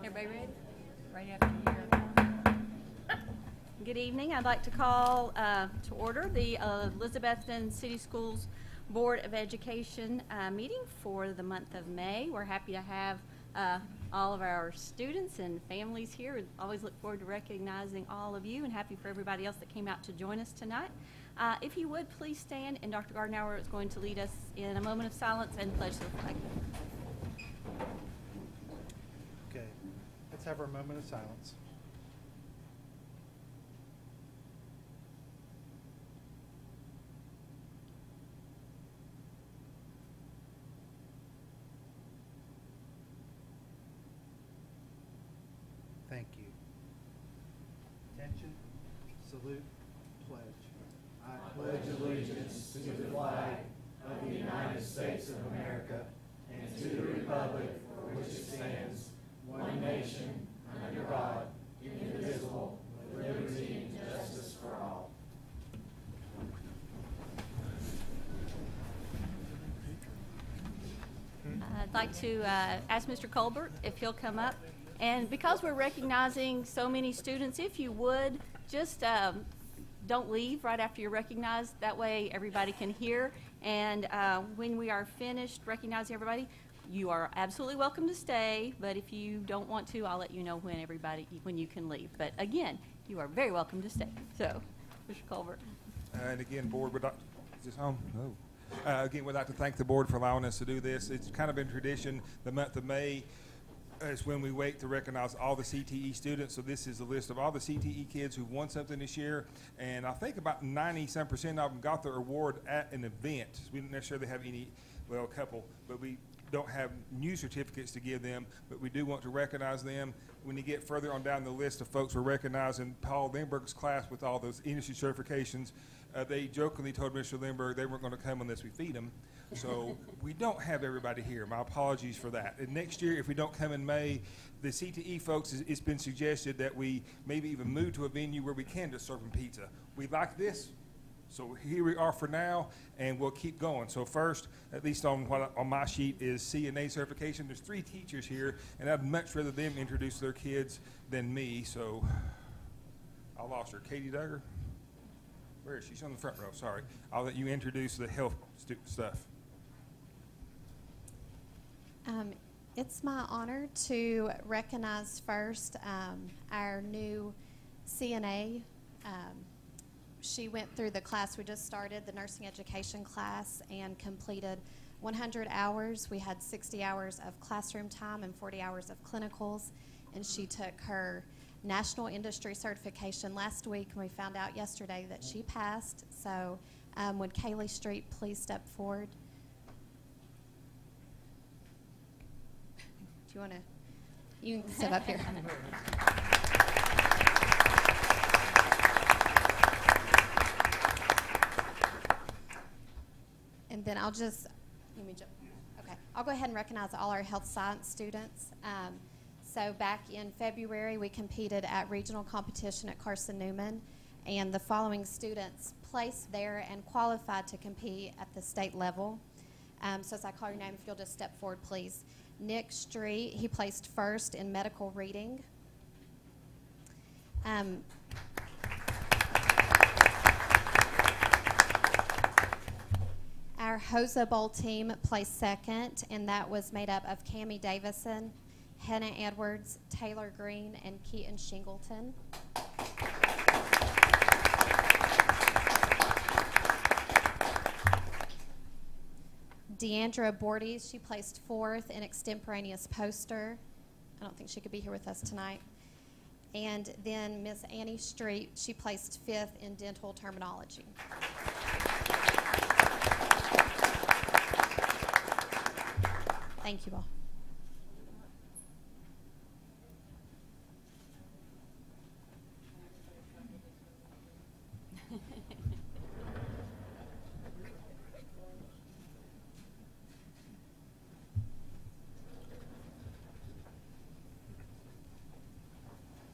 Everybody ready? Right after you. Good evening. I'd like to call to order the Elizabethton City Schools Board of Education meeting for the month of May. We're happy to have all of our students and families here. We always look forward to recognizing all of you, and happy for everybody else that came out to join us tonight. If you would, please stand, and Dr. Gardenauer is going to lead us in a moment of silence and pledge the flag. Okay, let's have our moment of silence. Thank you. Attention, salute, pledge. I pledge allegiance to the flag of the United States of America and to the republic for which it stands, one nation, under God, indivisible, with liberty and justice for all. I'd like to ask Mr. Colbert if he'll come up. And because we're recognizing so many students, if you would, just don't leave right after you're recognized. That way everybody can hear. And when we are finished recognizing everybody, you are absolutely welcome to stay. But if you don't want to, I'll let you know when you can leave. But again, you are very welcome to stay. So, Mr. Colbert. And again, board, is this on? No. Again, we'd like to thank the board for allowing us to do this. It's kind of been tradition. The month of May is when we wait to recognize all the CTE students. So this is a list of all the CTE kids who've won something this year. And I think about 90-some% of them got their award at an event. We didn't necessarily have any, well, a couple, but we don't have new certificates to give them, but we do want to recognize them. When you get further on down the list of folks we're recognizing, Paul Lindbergh's class with all those industry certifications, they jokingly told Mr. Lindbergh they weren't going to come unless we feed them. So we don't have everybody here. My apologies for that. And next year, if we don't come in May, the CTE folks, it's been suggested that we maybe even move to a venue where we can just serve them pizza. We like this. So here we are for now, and we'll keep going. So first, at least on my sheet, is CNA certification. There's 3 teachers here, and I'd much rather them introduce their kids than me. So I lost her. Katie Duggar? Where is she? She's on the front row. Sorry. I'll let you introduce the health stuff. It's my honor to recognize first our new CNA. She went through the class we just started, the nursing education class, and completed 100 hours. We had 60 hours of classroom time and 40 hours of clinicals, and she took her national industry certification last week, and we found out yesterday that she passed. So would Kaylee Street please step forward? Do you want to? You can sit up here. then I'll just, let me jump. Okay, I'll go ahead and recognize all our health science students. So back in February, we competed at regional competition at Carson Newman, and the following students placed there and qualified to compete at the state level. So as I call your name, if you'll just step forward, please. Nick Street, he placed first in medical reading. Our HOSA Bowl team placed second, and that was made up of Cammie Davison, Hannah Edwards, Taylor Green, and Keaton Shingleton. Deandra Bordes, she placed fourth in extemporaneous poster. I don't think she could be here with us tonight. And then Miss Annie Street, she placed fifth in dental terminology. Thank you all.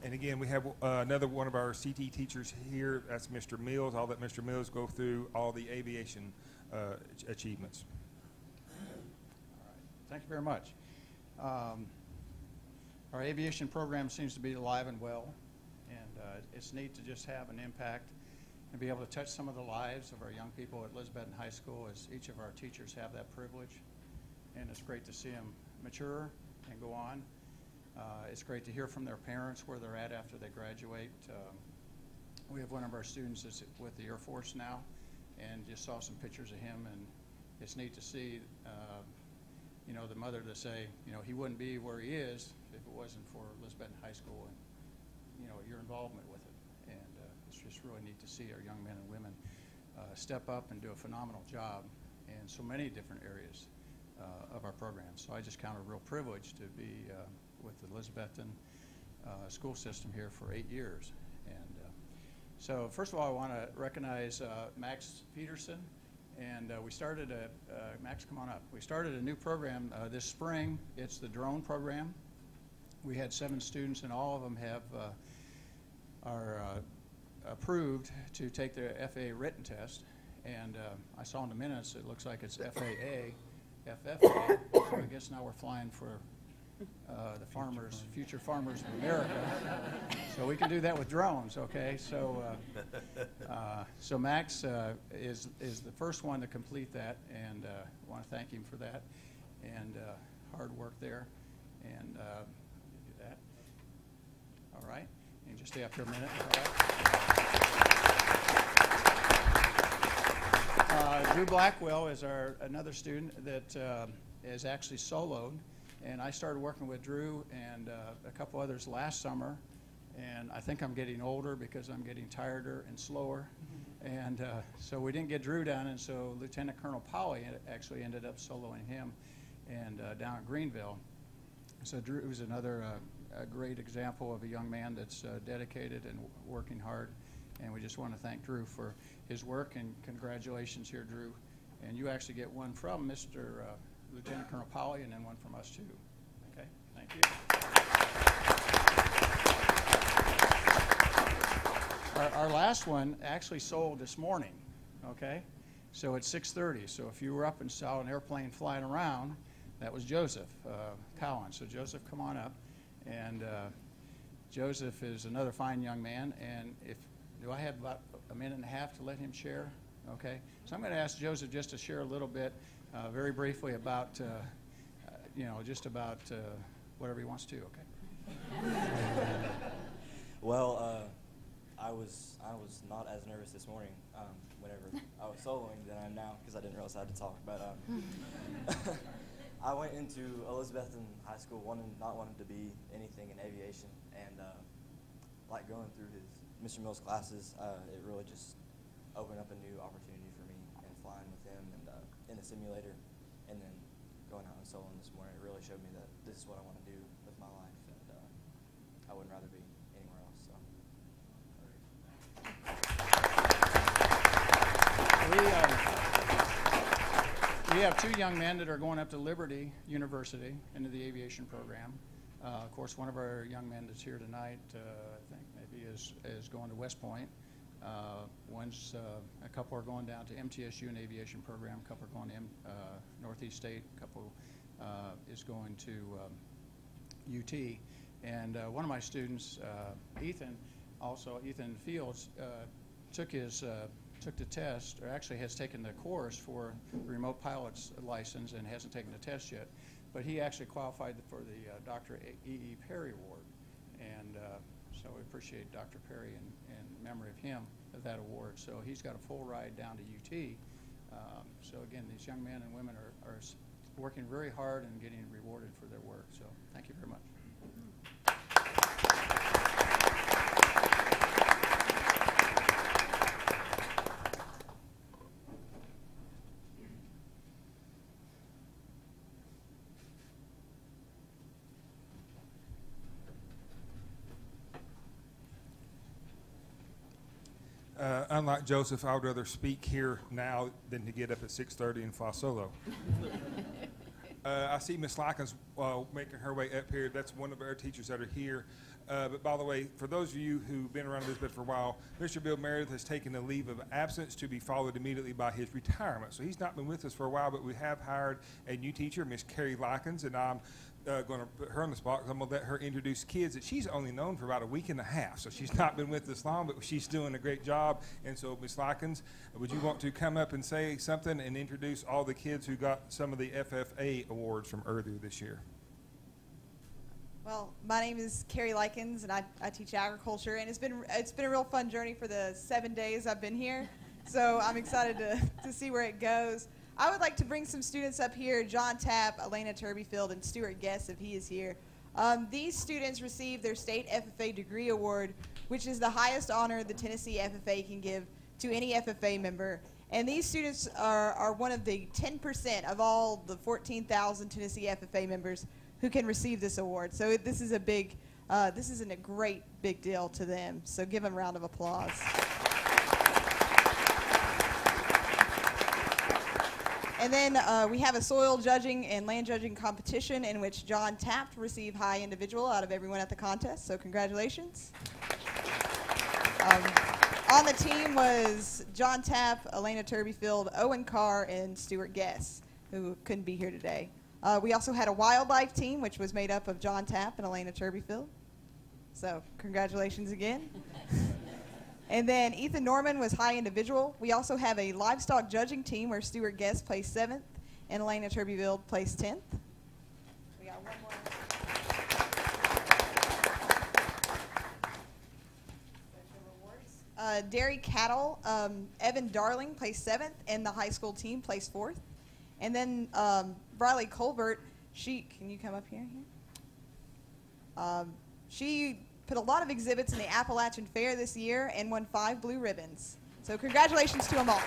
And again, we have another one of our CT teachers here. That's Mr. Mills. I'll let Mr. Mills go through all the aviation achievements. Thank you very much. Our aviation program seems to be alive and well, and it's neat to just have an impact and be able to touch some of the lives of our young people at Elizabethton High School, as each of our teachers have that privilege. And it's great to see them mature and go on. It's great to hear from their parents where they're at after they graduate. We have one of our students that's with the Air Force now, and just saw some pictures of him, and it's neat to see you know, the mother to say, you know, he wouldn't be where he is if it wasn't for Elizabethton High School and, you know, your involvement with it. And it's just really neat to see our young men and women step up and do a phenomenal job in so many different areas of our program. So I just count a real privilege to be with the Elizabethton school system here for 8 years. And so first of all, I want to recognize Max Peterson. And we started Max, come on up. We started a new program this spring. It's the drone program. We had 7 students, and all of them are approved to take their FAA written test. And I saw in the minutes, it looks like it's FAA, FFA. So I guess now we're flying for the farmers, future farmers of America. So we can do that with drones, okay? So, so Max is the first one to complete that, and I want to thank him for that, and hard work there. And do that. All right. And just stay up here a minute. All right. Drew Blackwell is another student that is actually soloed. And I started working with Drew and a couple others last summer, and I think I'm getting older because I'm getting tireder and slower. And so we didn't get Drew down, and so Lieutenant Colonel Polly actually ended up soloing him and down at Greenville. So Drew is another a great example of a young man that's dedicated and working hard, and we just want to thank Drew for his work, and congratulations here, Drew. And you actually get one from Mr. Lieutenant Colonel Polly, and then one from us too. Okay, thank you. Our last one actually sold this morning. Okay, so it's 6:30. So if you were up and saw an airplane flying around, that was Joseph Cowan. So Joseph, come on up. And Joseph is another fine young man. And do I have about a minute and a half to let him share? Okay, so I'm going to ask Joseph just to share a little bit. Very briefly about, you know, just about whatever he wants to, okay? Well, I was not as nervous this morning whenever I was soloing than I am now, because I didn't realize I had to talk. But I went into Elizabethton High School not wanting to be anything in aviation, and like going through Mr. Mills' classes, it really just opened up a new opportunity for me, and flying with him and in a simulator, and then going out and soloing this morning, it really showed me that this is what I want to do with my life, and I wouldn't rather be anywhere else. So. We have two young men that are going up to Liberty University into the aviation program. Of course, one of our young men that's here tonight, I think maybe is going to West Point. A couple are going down to MTSU in aviation program. A couple are going to Northeast State. A couple is going to UT. And one of my students, Ethan Fields, took the test, or actually has taken the course for the remote pilot's license and hasn't taken the test yet. But he actually qualified for the Dr. E.E. Perry Award. And so we appreciate Dr. Perry in memory of him of that award. So he's got a full ride down to UT. So again, these young men and women are working very hard and getting rewarded for their work. So thank you very much. Unlike Joseph, I would rather speak here now than to get up at 6:30 and fly solo. I see Miss Likens making her way up here. That's one of our teachers that are here. But by the way, for those of you who've been around Elizabeth for a while, Mr. Bill Meredith has taken a leave of absence to be followed immediately by his retirement. So he's not been with us for a while, but we have hired a new teacher, Miss Carrie Likens, and I'm going to put her on the spot because I'm going to let her introduce kids that she's only known for about a week and a half. So she's not been with us long, but she's doing a great job. And so, Ms. Likens, would you want to come up and say something and introduce all the kids who got some of the FFA awards from earlier this year? Well, my name is Carrie Likens, and I teach agriculture, and it's been a real fun journey for the 7 days I've been here. So I'm excited to see where it goes. I would like to bring some students up here, John Tapp, Elena Turbyfield, and Stuart Guest, if he is here. These students received their state FFA degree award, which is the highest honor the Tennessee FFA can give to any FFA member. And these students are one of the 10% of all the 14,000 Tennessee FFA members who can receive this award. So this is a great big deal to them. So give them a round of applause. And then we have a soil judging and land judging competition in which John Taft received high individual out of everyone at the contest, so congratulations. On the team was John Taft, Elena Turbyfield, Owen Carr, and Stuart Guest, who couldn't be here today. We also had a wildlife team, which was made up of John Taft and Elena Turbyfield. So congratulations again. And then Ethan Norman was high individual. We also have a livestock judging team where Stuart Guest placed 7th and Elena Turbyfield placed 10th. We got one more. Dairy Cattle, Evan Darling placed 7th, and the high school team placed 4th. And then Riley Colbert, can you come up here? She put a lot of exhibits in the Appalachian Fair this year and won 5 blue ribbons. So congratulations to them all.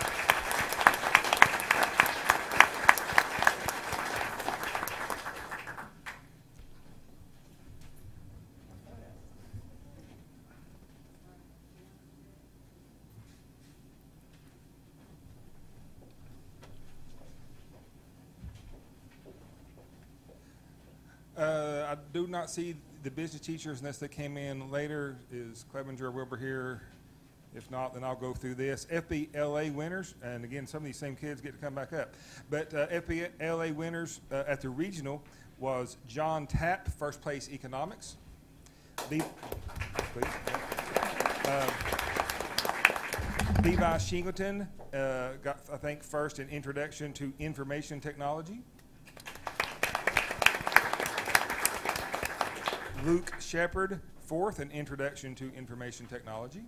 I do not see the business teachers unless they came in later. Is Clevenger or Wilbur here? If not, then I'll go through this. FBLA winners, and again, some of these same kids get to come back up. But FBLA winners at the regional was John Tapp, first place economics. Levi Shingleton got, I think, first in introduction to information technology. Luke Shepard, 4th in Introduction to Information Technology.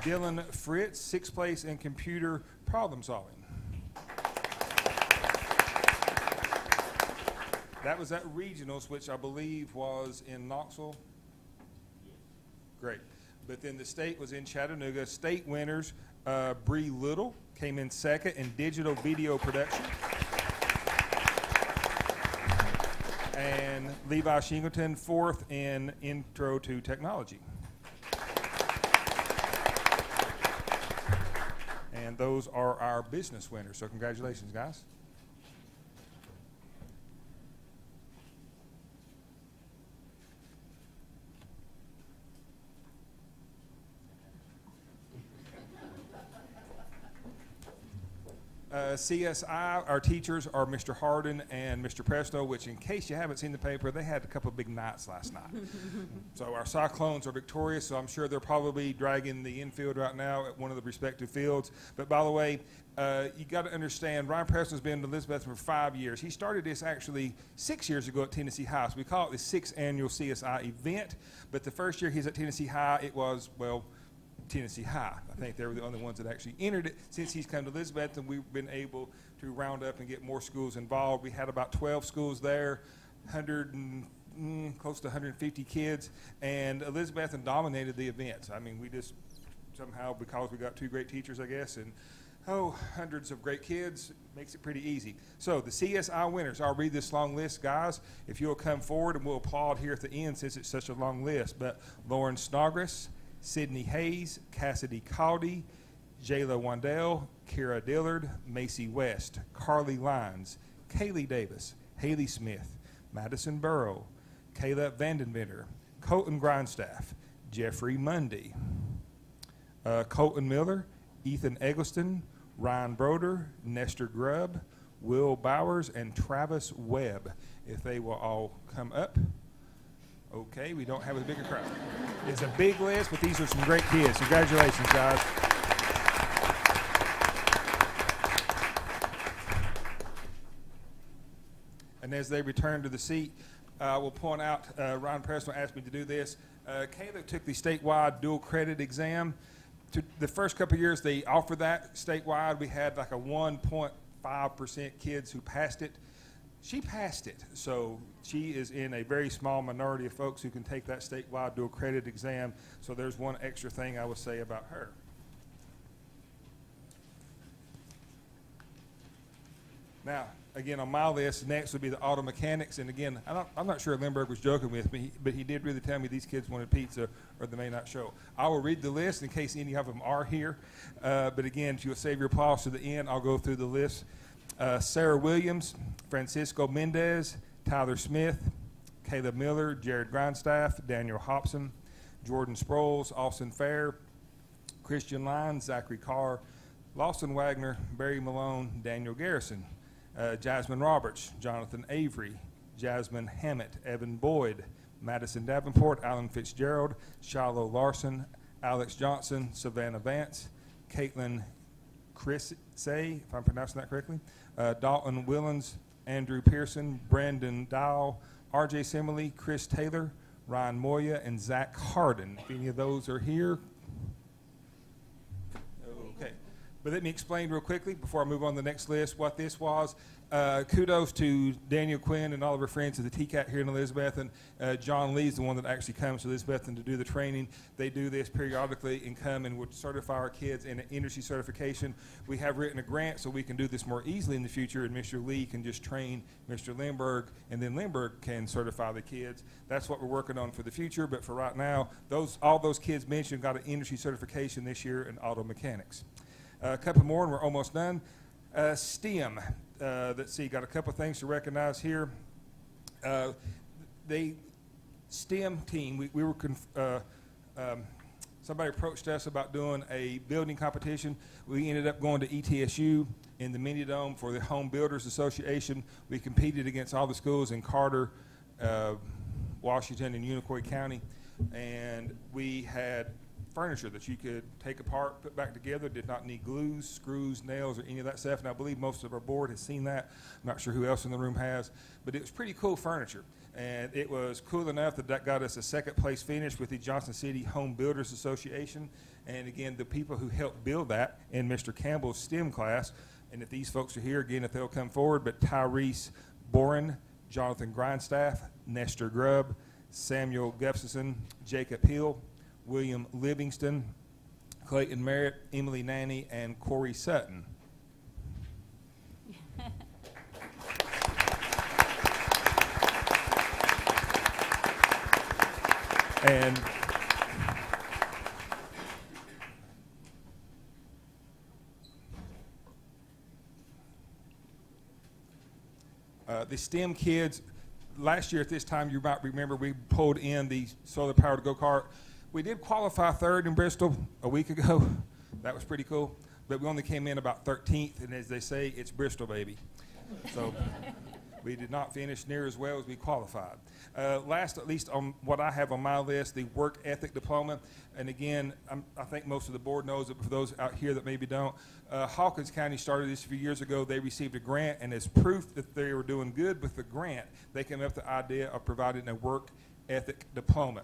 Dylan Fritz, 6th place in Computer Problem Solving. That was at regionals, which I believe was in Knoxville. Great. But then the state was in Chattanooga. State winners, Bree Little came in 2nd in Digital Video Production. And Levi Shingleton, 4th in Intro to Technology. And those are our business winners. So congratulations, guys. CSI, our teachers are Mr. Harden and Mr. Presto, which in case you haven't seen the paper, they had a couple of big nights last night. So our Cyclones are victorious, so I'm sure they're probably dragging the infield right now at one of the respective fields. But by the way, you got to understand, Ryan Presto's been in Elizabethton for 5 years. He started this actually 6 years ago at Tennessee High. So we call it the 6th annual CSI event. But the first year he was at Tennessee High, it was, well, Tennessee High. I think they were the only ones that actually entered it. Since he's come to Elizabethton, we've been able to round up and get more schools involved. We had about 12 schools there, close to 150 kids, and Elizabethton dominated the events. I mean, we just somehow, because we got 2 great teachers, I guess, and hundreds of great kids, makes it pretty easy. So the CSI winners, I'll read this long list, guys. If you'll come forward, and we'll applaud here at the end since it's such a long list. But Lauren Snodgrass, Sydney Hayes, Cassidy Caldy, Jayla Wandell, Kira Dillard, Macy West, Carly Lyons, Kaylee Davis, Haley Smith, Madison Burrow, Kayla Vandenventer, Colton Grindstaff, Jeffrey Mundy, Colton Miller, Ethan Eggleston, Ryan Broder, Nestor Grubb, Will Bowers, and Travis Webb. If they will all come up. Okay, we don't have a bigger crowd. It's a big list, but these are some great kids. Congratulations, guys. And as they return to the seat, we'll point out, Ryan Preston asked me to do this. Kayla took the statewide dual credit exam. The first couple of years they offered that statewide. We had like a 1.5% kids who passed it. She passed it, so she is in a very small minority of folks who can take that statewide dual credit exam. So there's one extra thing I would say about her. Now, again, on my list, next would be the auto mechanics. And again, I'm not sure Lindbergh was joking with me, but he did really tell me these kids wanted pizza or they may not show. I will read the list in case any of them are here. But again, if you'll save your applause to the end, I'll go through the list. Sarah Williams, Francisco Mendez, Tyler Smith, Caleb Miller, Jared Grindstaff, Daniel Hobson, Jordan Sproles, Austin Fair, Christian Lyons, Zachary Carr, Lawson Wagner, Barry Malone, Daniel Garrison, Jasmine Roberts, Jonathan Avery, Jasmine Hammett, Evan Boyd, Madison Davenport, Alan Fitzgerald, Shiloh Larson, Alex Johnson, Savannah Vance, Caitlin Chris Say, if I'm pronouncing that correctly, Dalton Willens, Andrew Pearson, Brandon Dial, R.J. Simile, Chris Taylor, Ryan Moya, and Zach Harden. If any of those are here. Okay. But let me explain real quickly before I move on to the next list what this was. Kudos to Daniel Quinn and all of our friends at the TCAT here in Elizabethton. John Lee's the one that actually comes to Elizabethton to do the training. They do this periodically and come and would certify our kids in an industry certification. We have written a grant so we can do this more easily in the future, and Mr. Lee can just train Mr. Lindbergh, and then Lindbergh can certify the kids. That's what we're working on for the future, but for right now, all those kids mentioned got an industry certification this year in auto mechanics. A couple more and we're almost done. STEM. Let's see, got a couple things to recognize here. The STEM team, we were somebody approached us about doing a building competition. We ended up going to ETSU in the Mini Dome for the Home Builders Association. We competed against all the schools in Carter, Washington, and Unicoi County, and we had furniture that you could take apart, put back together, did not need glues, screws, nails, or any of that stuff. And I believe most of our board has seen that. I'm not sure who else in the room has, but it was pretty cool furniture. And it was cool enough that got us a second place finish with the Johnson City Home Builders Association. And again, the people who helped build that in Mr. Campbell's STEM class, and if these folks are here, again, if they'll come forward, but Tyrese Boren, Jonathan Grindstaff, Nestor Grubb, Samuel Gustafson, Jacob Hill, William Livingston, Clayton Merritt, Emily Nanny, and Corey Sutton. And The STEM kids, last year at this time, you might remember we pulled in the solar-powered go-kart. We did qualify third in Bristol a week ago. That was pretty cool. But we only came in about 13th, and as they say, it's Bristol, baby. So we did not finish near as well as we qualified. Last, at least on what I have on my list, the work ethic diploma. And again, I think most of the board knows it, but for those out here that maybe don't, Hawkins County started this a few years ago. They received a grant, and as proof that they were doing good with the grant, they came up with the idea of providing a work ethic diploma.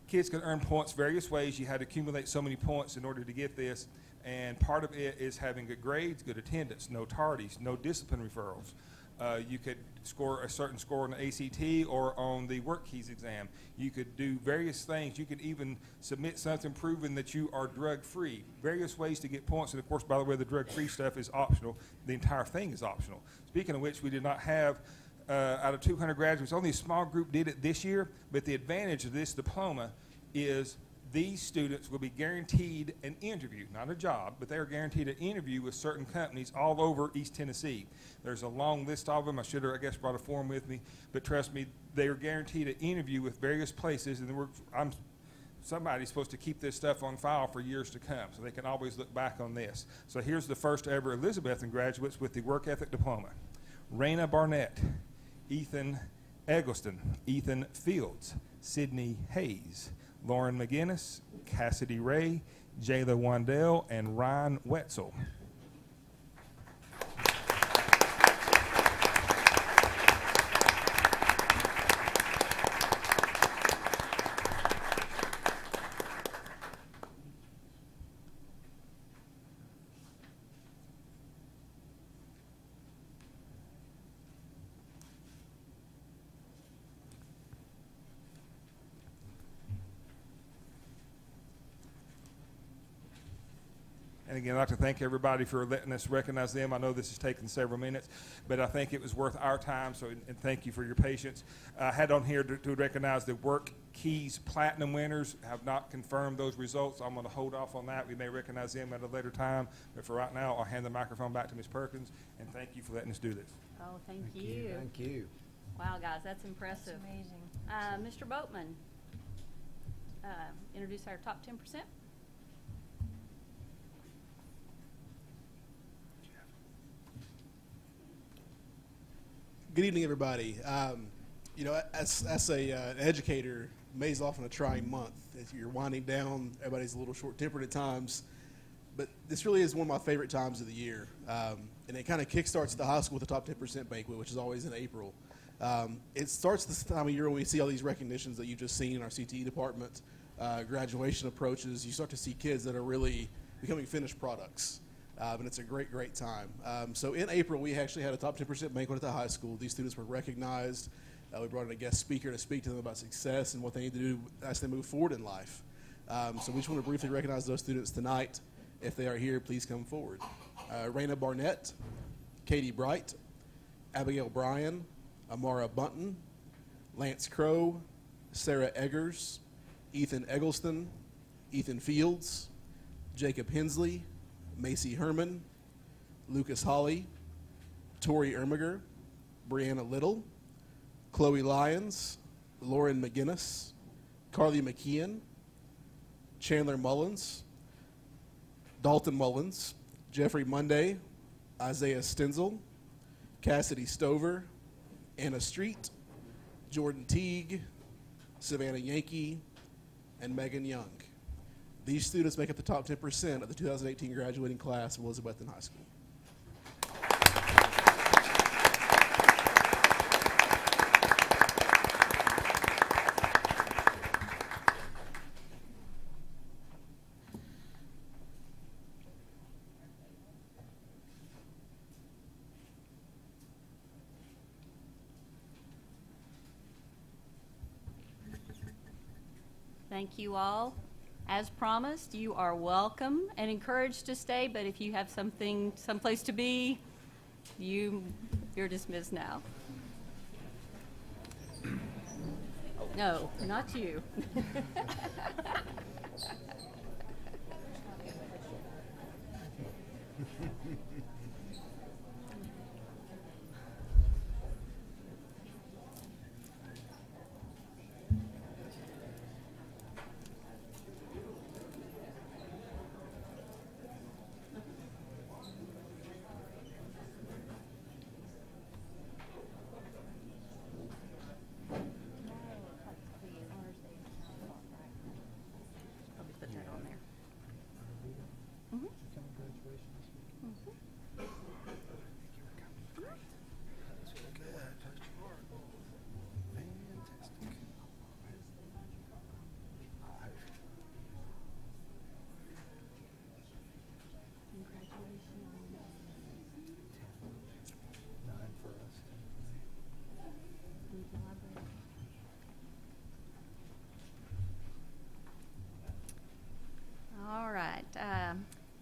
Kids can earn points various ways. You had to accumulate so many points in order to get this, and part of it is having good grades, good attendance, no tardies, no discipline referrals. You could score a certain score on the ACT or on the work keys exam. You could do various things. You could even submit something proving that you are drug-free. Various ways to get points, and of course, by the way, the drug-free stuff is optional. The entire thing is optional. Speaking of which, we did not have, out of 200 graduates, only a small group did it this year, but the advantage of this diploma is these students will be guaranteed an interview, not a job, but they are guaranteed an interview with certain companies all over East Tennessee. There's a long list of them. I should have, I guess, brought a form with me, but trust me, they are guaranteed an interview with various places, and somebody's supposed to keep this stuff on file for years to come, so they can always look back on this. So here's the first ever Elizabethton graduates with the work ethic diploma. Raina Barnett, Ethan Eggleston, Ethan Fields, Sydney Hayes, Lauren McGinnis, Cassidy Ray, Jayla Wandell, and Ryan Wetzel. And again, I'd like to thank everybody for letting us recognize them. I know this has taken several minutes, but I think it was worth our time, so and thank you for your patience. I had on here to recognize the Work Keys Platinum winners. Have not confirmed those results. I'm going to hold off on that. We may recognize them at a later time, but for right now, I'll hand the microphone back to Ms. Perkins, and thank you for letting us do this. Oh, thank you. Thank you. Wow, guys, that's impressive. Amazing. Mr. Boatman, introduce our top 10%. Good evening, everybody. You know, as an educator, May's often a trying month. As you're winding down, everybody's a little short-tempered at times, but this really is one of my favorite times of the year. And it kind of kickstarts the high school with the top 10% banquet, which is always in April. It starts this time of year when we see all these recognitions that you've just seen in our CTE department. Graduation approaches. You start to see kids that are really becoming finished products. And it's a great, great time. So in April, we actually had a top 10% banquet at the high school. These students were recognized. We brought in a guest speaker to speak to them about success and what they need to do as they move forward in life. So we just want to briefly recognize those students tonight. If they are here, please come forward. Raina Barnett, Katie Bright, Abigail Bryan, Amara Bunton, Lance Crow, Sarah Eggers, Ethan Eggleston, Ethan Fields, Jacob Hensley, Macy Herman, Lucas Hawley, Tori Ermiger, Brianna Little, Chloe Lyons, Lauren McGinnis, Carly McKeon, Chandler Mullins, Dalton Mullins, Jeffrey Monday, Isaiah Stenzel, Cassidy Stover, Anna Street, Jordan Teague, Savannah Yankee, and Megan Young. These students make up the top 10% of the 2018 graduating class of Elizabethton High School. Thank you all. As promised, you are welcome and encouraged to stay, but if you have someplace to be, you're dismissed now. No, not you.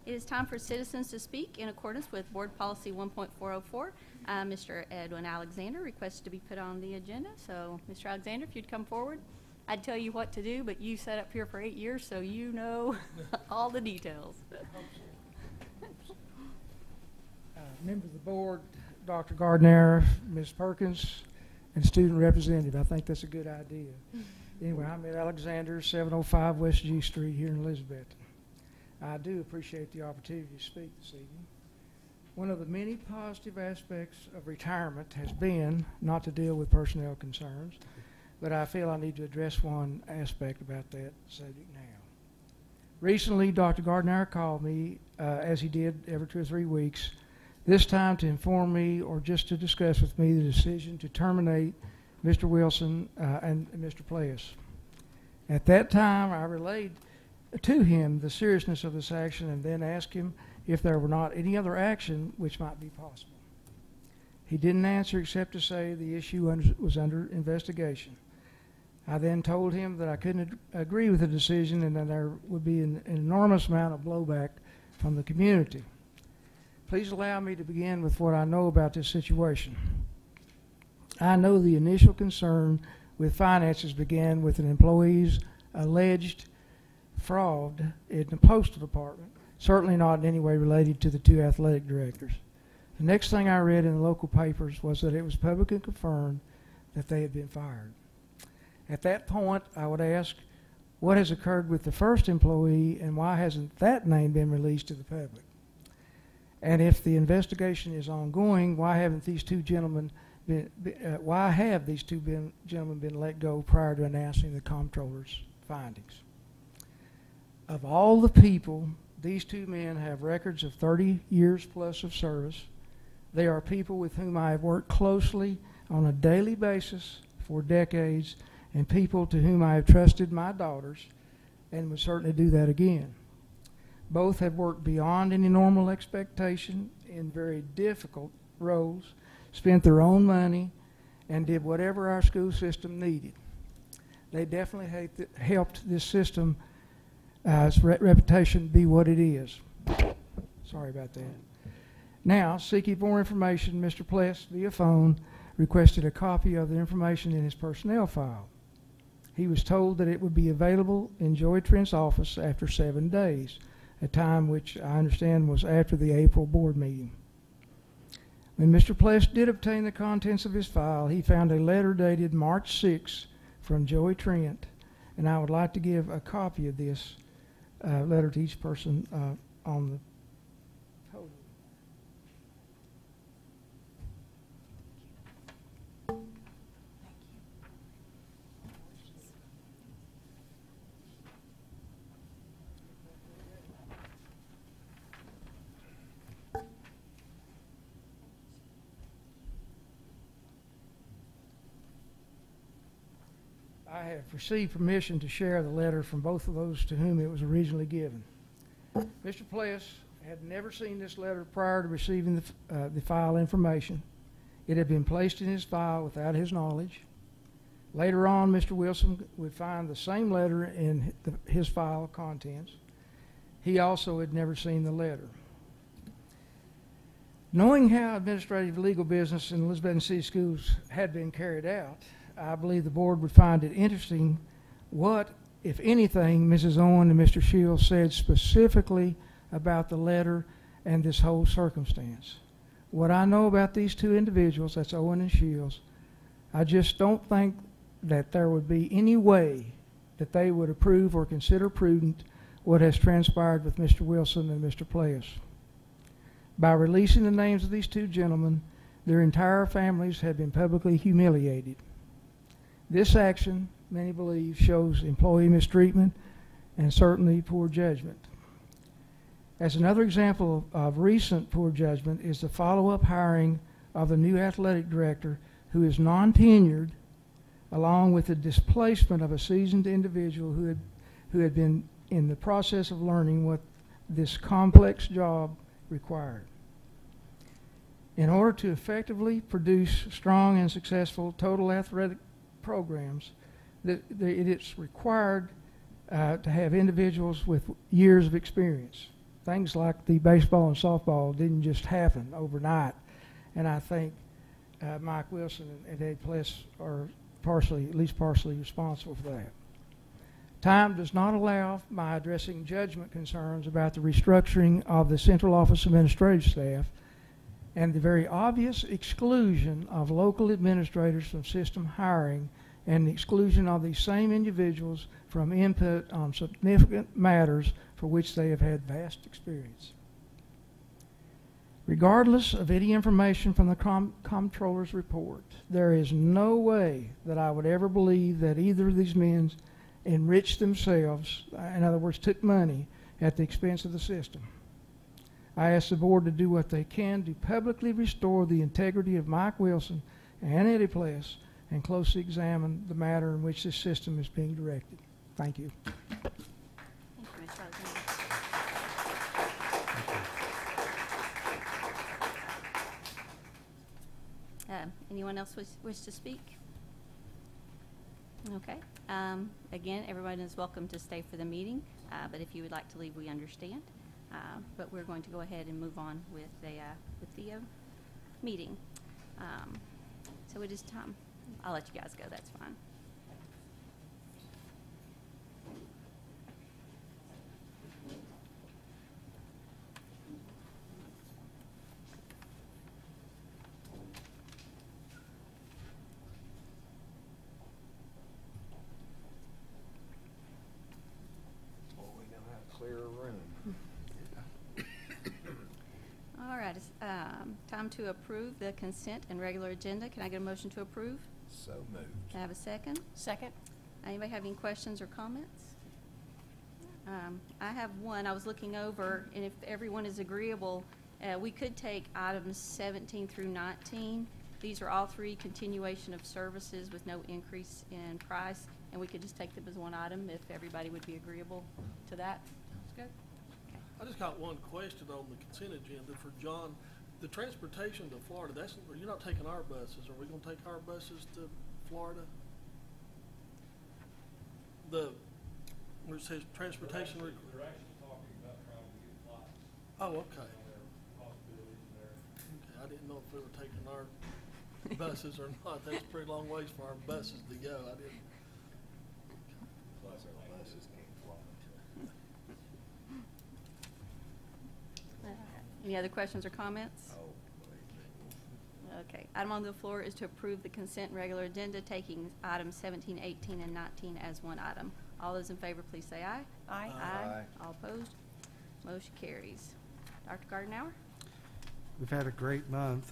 It is time for citizens to speak in accordance with Board Policy 1.404. Mr. Edwin Alexander requests to be put on the agenda. So, Mr. Alexander, if you'd come forward, I'd tell you what to do, but you sat up here for 8 years, so you know all the details. Members of the board, Dr. Gardner, Ms. Perkins, and student representative. I think that's a good idea. Anyway, I'm at Alexander, 705 West G Street here in Elizabethton. I do appreciate the opportunity to speak this evening. One of the many positive aspects of retirement has been not to deal with personnel concerns, but I feel I need to address one aspect about that subject now. Recently, Dr. Gardner called me, as he did every 2 or 3 weeks, this time to inform me or just to discuss with me the decision to terminate Mr. Wilson and Mr. Pless. At that time, I relayed to him the seriousness of this action and then asked him if there were not any other action which might be possible. He didn't answer except to say the issue was under investigation. I then told him that I couldn't agree with the decision and that there would be an enormous amount of blowback from the community. Please allow me to begin with what I know about this situation. I know the initial concern with finances began with an employee's alleged fraud in the postal department, certainly not in any way related to the 2 athletic directors. The next thing I read in the local papers was that it was publicly confirmed that they had been fired. At that point, I would ask, what has occurred with the first employee and why hasn't that name been released to the public? And if the investigation is ongoing, why haven't these 2 gentlemen been let go prior to announcing the comptroller's findings? Of all the people, these 2 men have records of 30 years plus of service. They are people with whom I have worked closely on a daily basis for decades and people to whom I have trusted my daughters and would certainly do that again. Both have worked beyond any normal expectation in very difficult roles, spent their own money, and did whatever our school system needed. They definitely helped this system's reputation be what it is. Sorry about that. Now, seeking more information, Mr. Pless, via phone, requested a copy of the information in his personnel file. He was told that it would be available in Joey Trent's office after 7 days, a time which I understand was after the April board meeting. When Mr. Pless did obtain the contents of his file, he found a letter dated March 6 from Joey Trent, and I would like to give a copy of this letter to each person on the podium. I have received permission to share the letter from both of those to whom it was originally given. Mr. Pless had never seen this letter prior to receiving the file information. It had been placed in his file without his knowledge. Later on, Mr. Wilson would find the same letter in his file of contents. He also had never seen the letter. Knowing how administrative legal business in Elizabethton City Schools had been carried out, I believe the board would find it interesting what, if anything, Mrs. Owen and Mr. Shields said specifically about the letter and this whole circumstance. What I know about these 2 individuals, that's Owen and Shields, I just don't think that there would be any way that they would approve or consider prudent what has transpired with Mr. Wilson and Mr. Pless. By releasing the names of these 2 gentlemen, their entire families have been publicly humiliated. This action, many believe, shows employee mistreatment and certainly poor judgment. As another example of recent poor judgment is the follow-up hiring of the new athletic director who is non-tenured, along with the displacement of a seasoned individual who had been in the process of learning what this complex job required. In order to effectively produce strong and successful total athletic programs, it is required to have individuals with years of experience. things like the baseball and softball didn't just happen overnight. And I think Mike Wilson and Ed Pless are at least partially responsible for that. Time does not allow my addressing judgment concerns about the restructuring of the central office administrative staff and the very obvious exclusion of local administrators from system hiring and the exclusion of these same individuals from input on significant matters for which they have had vast experience. Regardless of any information from the comptroller's report, there is no way that I would ever believe that either of these men enriched themselves, in other words, took money at the expense of the system. I ask the board to do what they can to publicly restore the integrity of Mike Wilson and Eddie Pless and closely examine the matter in which this system is being directed. Thank you. Thank you, Mr. Alexander. Anyone else wish to speak? Okay. Again, everyone is welcome to stay for the meeting, but if you would like to leave, we understand. But we're going to go ahead and move on with the meeting. So it is time. I'll let you guys go. That's fine. Clear room. All right. It's time to approve the consent and regular agenda. Can I get a motion to approve? So moved. Can I have a second? Second. Anybody have any questions or comments? I have one. I was looking over, and if everyone is agreeable, we could take items 17 through 19. These are all three continuation of services with no increase in price, and we could just take them as one item if everybody would be agreeable to that. Sounds good? I just got one question on the consent agenda for John. The transportation to Florida, you're not taking our buses. Are we gonna take our buses to Florida? Where it says transportation. They're actually talking about trying to get flights. Oh, okay. There are possibilities there. Okay, I didn't know if we were taking our buses or not. That's a pretty long ways for our buses to go. I didn't. Plus our buses can't fly. Any other questions or comments? Okay. Item on the floor is to approve the consent and regular agenda, taking items 17, 18, and 19 as one item. All those in favor, please say aye. Aye. Aye. All opposed? Motion carries. Dr. Gardenauer? We've had a great month.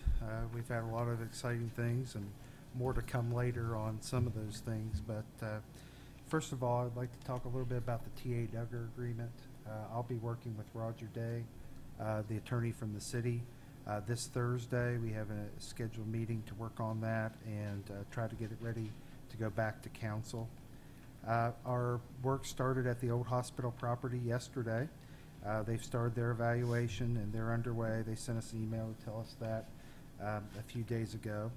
We've had a lot of exciting things and more to come later on some of those things. But first of all, I'd like to talk a little bit about the TA Duggar agreement. I'll be working with Roger Day, the attorney from the city. This Thursday, we have a scheduled meeting to work on that and try to get it ready to go back to council. Our work started at the old hospital property yesterday. They've started their evaluation and they're underway. They sent us an email to tell us that a few days ago.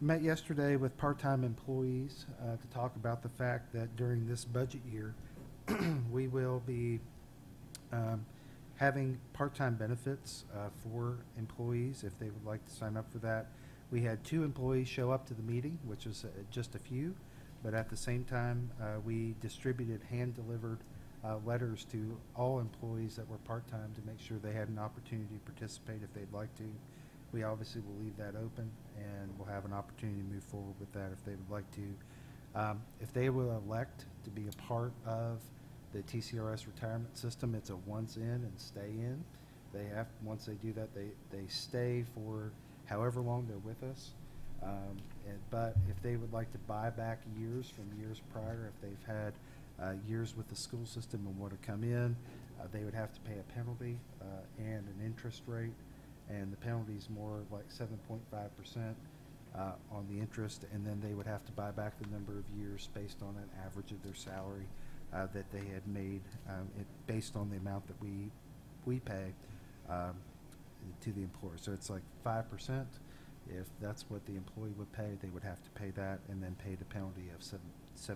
I met yesterday with part-time employees to talk about the fact that during this budget year, we will be having part-time benefits for employees if they would like to sign up for that. We had 2 employees show up to the meeting, which was just a few, but at the same time, we distributed hand-delivered letters to all employees that were part-time to make sure they had an opportunity to participate if they'd like to. We obviously will leave that open, and we'll have an opportunity to move forward with that if they would like to. If they will elect to be a part of the TCRS retirement system, it's a once in and stay in. They have, once they do that, they stay for however long they're with us. But if they would like to buy back years from years prior, if they've had years with the school system and want to come in, they would have to pay a penalty and an interest rate, and the penalty is more like 7.5% on the interest, and then they would have to buy back the number of years based on an average of their salary that they had made, based on the amount that we pay to the employer. So it's like 5%. If that's what the employee would pay, they would have to pay that and then pay the penalty of 7.5%.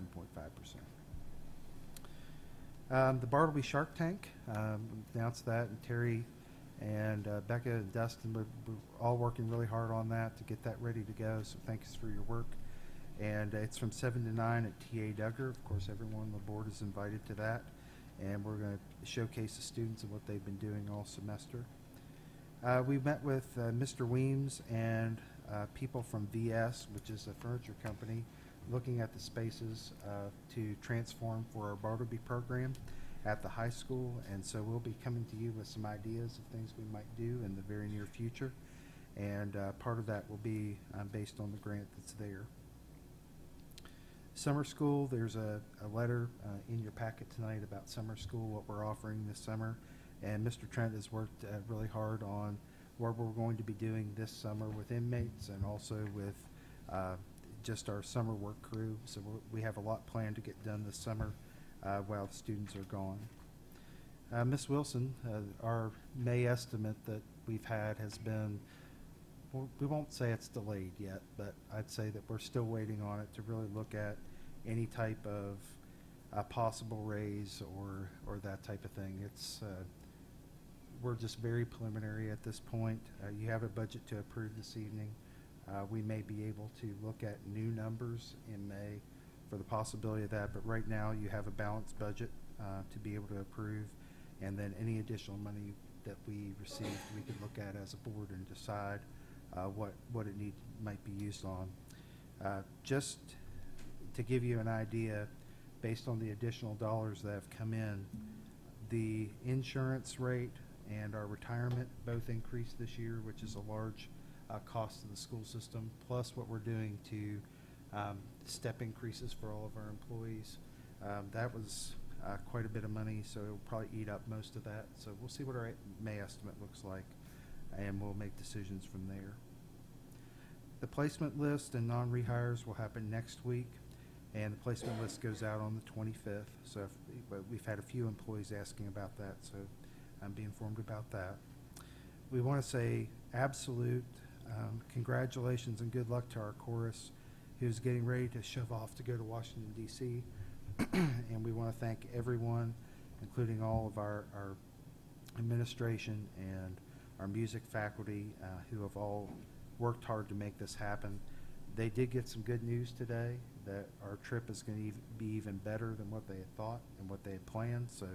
The Bartleby Shark Tank, we announced that, and Terry and Becca and Dustin, we're all working really hard on that to get that ready to go, so thanks for your work. And it's from 7 to 9 at TA Duggar. Of course, everyone on the board is invited to that, and we're going to showcase the students and what they've been doing all semester. We met with Mr. Weems and people from VS, which is a furniture company, looking at the spaces to transform for our Bartleby program at the high school. And so we'll be coming to you with some ideas of things we might do in the very near future. And part of that will be based on the grant that's there. Summer school, there's a letter in your packet tonight about summer school, what we're offering this summer. And Mr. Trent has worked really hard on what we're going to be doing this summer with inmates and also with just our summer work crew. So we have a lot planned to get done this summer while the students are gone. Ms. Wilson, our May estimate that we've had has been, well, we won't say it's delayed yet, but I'd say that we're still waiting on it to really look at any type of possible raise or that type of thing. It's we're just very preliminary at this point. You have a budget to approve this evening. We may be able to look at new numbers in May for the possibility of that, but right now you have a balanced budget to be able to approve, and then any additional money that we receive we could look at as a board and decide what it might be used on. Just to give you an idea, based on the additional dollars that have come in, the insurance rate and our retirement both increased this year, which is a large cost to the school system, plus what we're doing to step increases for all of our employees. That was quite a bit of money, so it'll probably eat up most of that. So we'll see what our May estimate looks like, and we'll make decisions from there. The placement list and non-rehires will happen next week, and the placement list goes out on the 25th. So we've had a few employees asking about that, so I'm being informed about that. We want to say absolute congratulations and good luck to our chorus, who's getting ready to shove off to go to Washington, D.C. And we want to thank everyone, including all of our administration and our music faculty, who have all worked hard to make this happen. They did get some good news today that our trip is going to be even better than what they had thought and what they had planned. So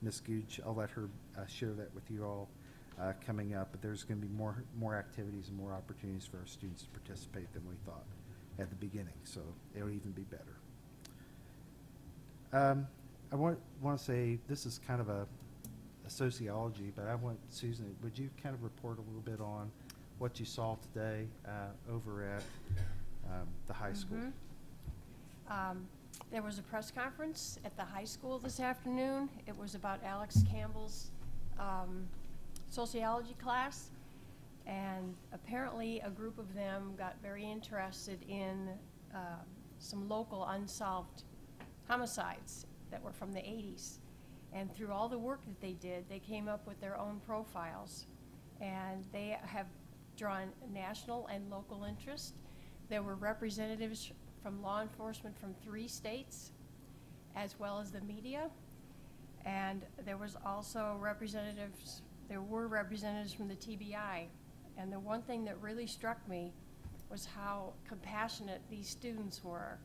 Ms. Gooch, I'll let her share that with you all coming up, but there's going to be more activities and more opportunities for our students to participate than we thought at the beginning, so it'll even be better. I want to say this is kind of a sociology, but I want Susan, would you kind of report a little bit on what you saw today over at the high school? There was a press conference at the high school this afternoon. It was about Alex Campbell's sociology class, and apparently a group of them got very interested in some local unsolved homicides that were from the 80s. And through all the work that they did, they came up with their own profiles. And they have drawn national and local interest. There were representatives from law enforcement from 3 states, as well as the media. And there was also representatives from the TBI. And the one thing that really struck me was how compassionate these students were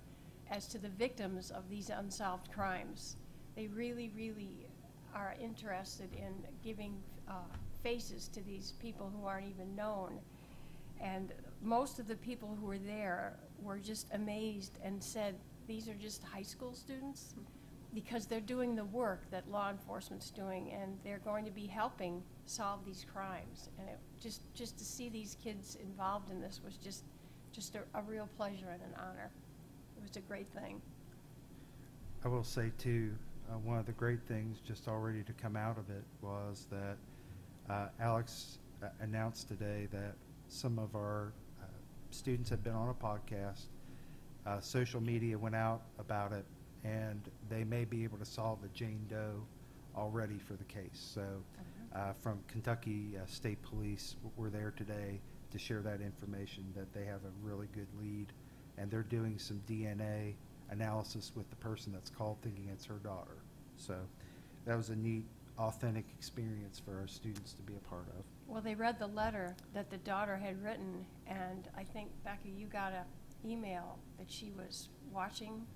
as to the victims of these unsolved crimes. They really, really are interested in giving faces to these people who aren't even known. And most of the people who were there were just amazed and said, these are just high school students, because they're doing the work that law enforcement's doing, and they're going to be helping solve these crimes. And it just to see these kids involved in this was just a real pleasure and an honor. It was a great thing. I will say too, one of the great things just already to come out of it was that Alex announced today that some of our students have been on a podcast. Social media went out about it, and they may be able to solve a Jane Doe already for the case. So from Kentucky State Police, we're there today to share that information, that they have a really good lead, and they're doing some DNA analysis with the person that's called, thinking it's her daughter. So that was a neat, authentic experience for our students to be a part of. Well, they read the letter that the daughter had written, and I think, Becky, you got an email that she was watching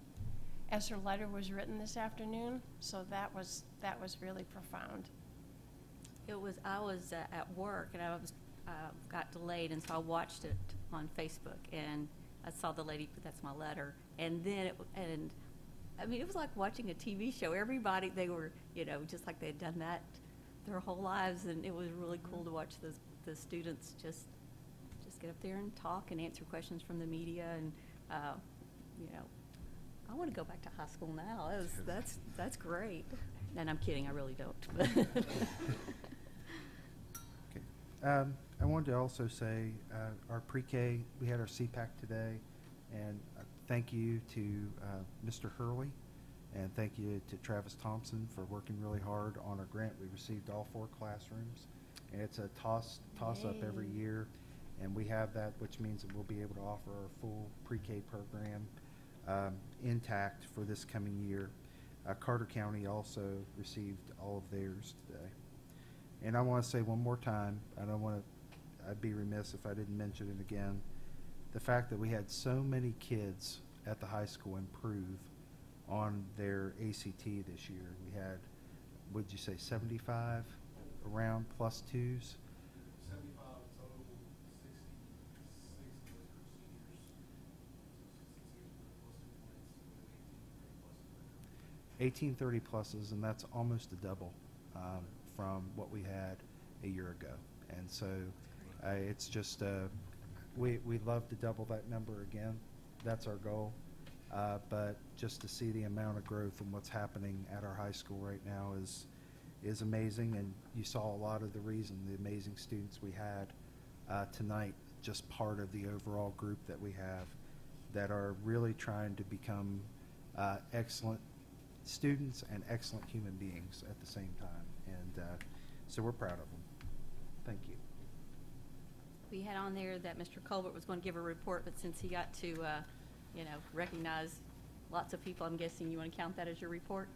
as her letter was written this afternoon, so that was really profound. I was at work, and I was got delayed, and so I watched it on Facebook, and I saw the lady put, "That's my letter," and then it was like watching a TV show. Everybody, they were, just like they had done that their whole lives, and it was really cool to watch the students just get up there and talk and answer questions from the media, and I want to go back to high school now. That's great. And I'm kidding, I really don't. Okay. I wanted to also say our pre-K, we had our CPAC today, and thank you to Mr. Hurley, and thank you to Travis Thompson for working really hard on our grant. We received all 4 classrooms, and it's a toss-up every year, and we have that, which means that we'll be able to offer our full pre-K program intact for this coming year. Carter County also received all of theirs today. And I want to say one more time, I'd be remiss if I didn't mention it again, the fact that we had so many kids at the high school improve on their ACT this year. We had, would you say 75 around plus 2s? 75 total, 66 was for seniors, 1830 pluses, and that's almost a double from what we had a year ago. And so it's just, we'd love to double that number again. That's our goal. But just to see the amount of growth and what's happening at our high school right now is amazing. And you saw a lot of the reason, the amazing students we had tonight, just part of the overall group that we have that are really trying to become excellent students and excellent human beings at the same time. And so we're proud of them. Thank you. We had on there that Mr. Colbert was going to give a report, but since he got to, recognize lots of people, I'm guessing you want to count that as your report?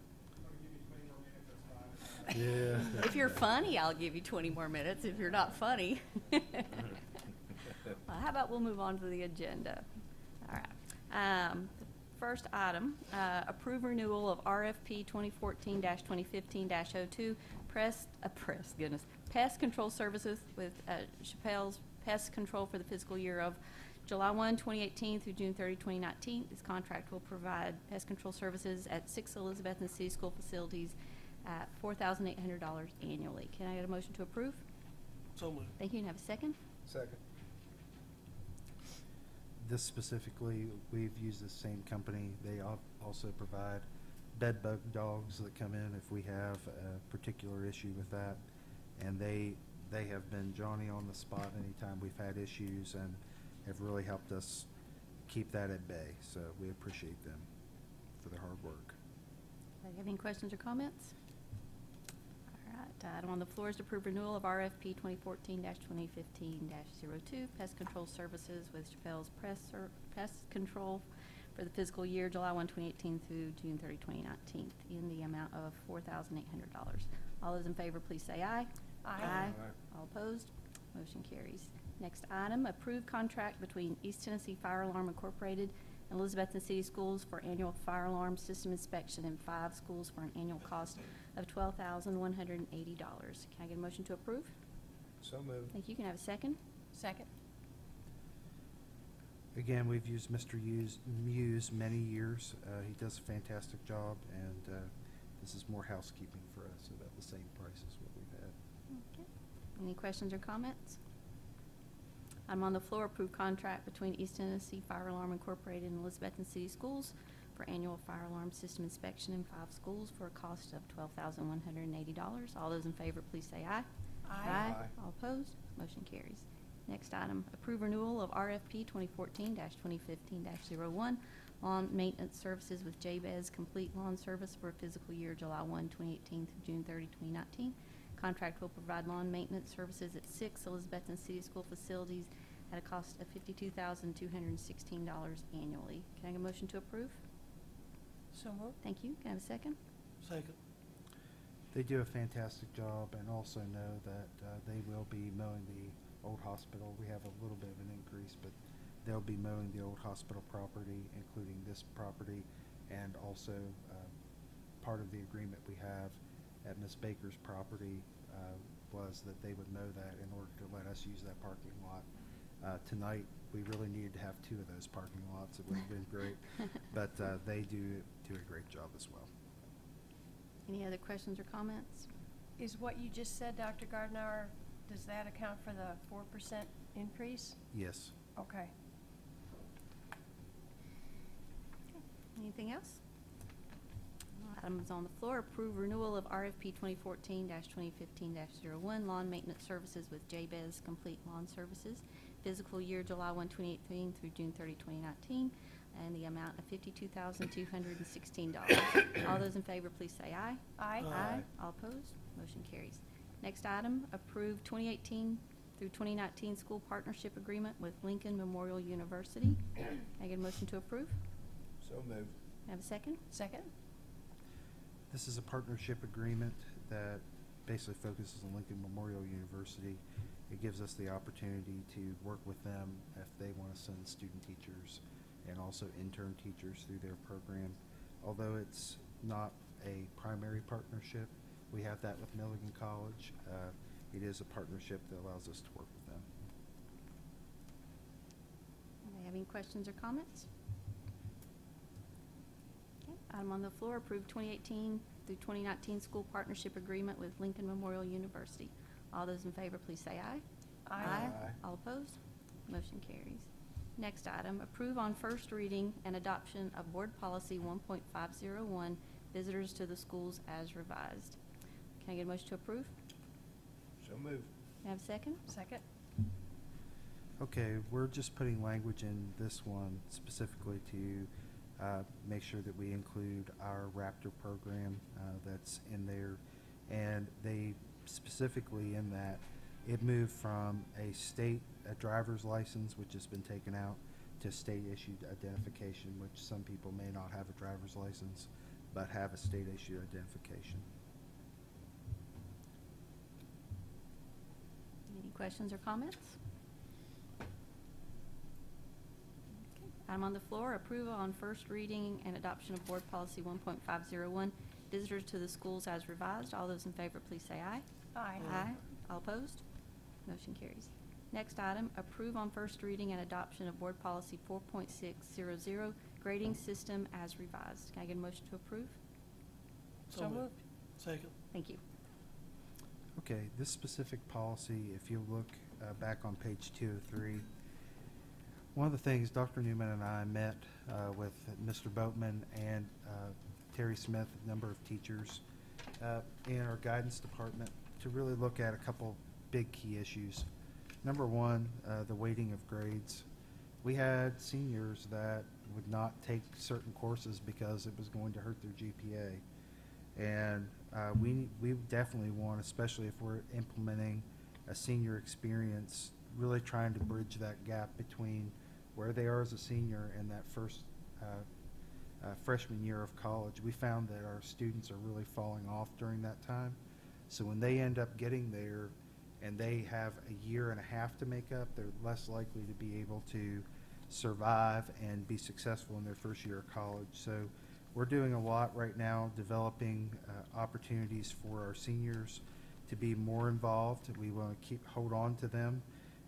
Yeah. If you're funny, I'll give you 20 more minutes. If you're not funny. How about we'll move on to the agenda? All right. First item, approve renewal of RFP 2014-2015-02 pest control services with Chappelle's Pest Control for the fiscal year of July 1, 2018 through June 30, 2019. This contract will provide pest control services at 6 Elizabethton City School facilities at $4,800 annually. Can I get a motion to approve? So moved. Thank you. And have a second? Second. This specifically, we've used the same company. They also provide bed bug dogs that come in if we have a particular issue with that. And they have been Johnny on the spot anytime we've had issues and have really helped us keep that at bay. So we appreciate them for their hard work. Do you have any questions or comments? All right, item on the floor is to approve renewal of RFP 2014-2015-02 pest control services with Chappelle's Pest Control for the fiscal year July 1, 2018 through June 30, 2019 in the amount of $4,800. All those in favor, please say aye. Aye. All opposed? Motion carries. Next item, approved contract between East Tennessee Fire Alarm Incorporated and Elizabethton City Schools for annual fire alarm system inspection in 5 schools for an annual cost of $12,180. Can I get a motion to approve? So moved. Thank you. Can I have a second? Second. Again, we've used Mr. Muse many years. He does a fantastic job, and this is more housekeeping for us, about the same price as what we've had. Okay. Any questions or comments? I'm on the floor. Approved contract between East Tennessee Fire Alarm Incorporated and Elizabethton City Schools for annual fire alarm system inspection in 5 schools for a cost of $12,180. All those in favor, please say aye. Aye. All opposed? Motion carries. Next item, approve renewal of RFP 2014-2015-01 lawn maintenance services with Jabez Complete Lawn Service for a fiscal year July 1, 2018 through June 30, 2019. Contract will provide lawn maintenance services at 6 Elizabethton City School facilities at a cost of $52,216 annually. Can I get a motion to approve? So moved. Thank you. Can I have a second? Second. They do a fantastic job, and also know that they will be mowing the old hospital. We have a little bit of an increase, but they'll be mowing the old hospital property, including this property, and also part of the agreement we have at Ms. Baker's property was that they would mow that in order to let us use that parking lot. Tonight, we really needed to have 2 of those parking lots. It would have been great, but they do a great job as well. Any other questions or comments? Is what you just said, Dr. Gardner, does that account for the 4% increase? Yes. Okay. Anything else? Items on the floor. Approve renewal of RFP 2014-2015-01 lawn maintenance services with JBEZ Complete Lawn Services. Physical year July 1, 2018 through June 30, 2019, and the amount of $52,216. All those in favor, please say aye. Aye. Aye. All opposed? Motion carries. Next item, approve 2018 through 2019 school partnership agreement with Lincoln Memorial University. Can I get a motion to approve? So moved. Have a second? Second? This is a partnership agreement that basically focuses on Lincoln Memorial University. It gives us the opportunity to work with them if they want to send student teachers and also intern teachers through their program. Although it's not a primary partnership, we have that with Milligan College. It is a partnership that allows us to work with them. Anybody have any questions or comments? Okay. Item on the floor, approve 2018 through 2019 school partnership agreement with Lincoln Memorial University. All those in favor, please say aye. Aye. All opposed? Motion carries. Next item, approve on first reading and adoption of Board Policy 1.501, visitors to the schools as revised. Can I get a motion to approve? So moved. May I have a second? Second? Okay, we're just putting language in this one specifically to make sure that we include our Raptor program that's in there. And they specifically in that, it moved from a driver's license, which has been taken out, to state-issued identification, which some people may not have a driver's license, but have a state-issued identification. Any questions or comments? Okay. Item on the floor, approval on first reading and adoption of Board Policy 1.501, visitors to the schools as revised. All those in favor, please say aye. Aye. Aye. All opposed? Motion carries. Next item, approve on first reading and adoption of Board Policy 4.600, grading system as revised. Can I get a motion to approve? So moved. Second. Thank you. Okay, this specific policy, if you look back on page 203, one of the things Dr. Newman and I met with Mr. Boatman and Terry Smith, a number of teachers in our guidance department, to really look at a couple big key issues. Number one, the weighting of grades. We had seniors that would not take certain courses because it was going to hurt their GPA. And we definitely want, especially if we're implementing a senior experience, really trying to bridge that gap between where they are as a senior and that first freshman year of college. We found that our students are really falling off during that time. So when they end up getting there and they have a year and a half to make up, they're less likely to be able to survive and be successful in their first year of college. So we're doing a lot right now, developing opportunities for our seniors to be more involved. We want to hold on to them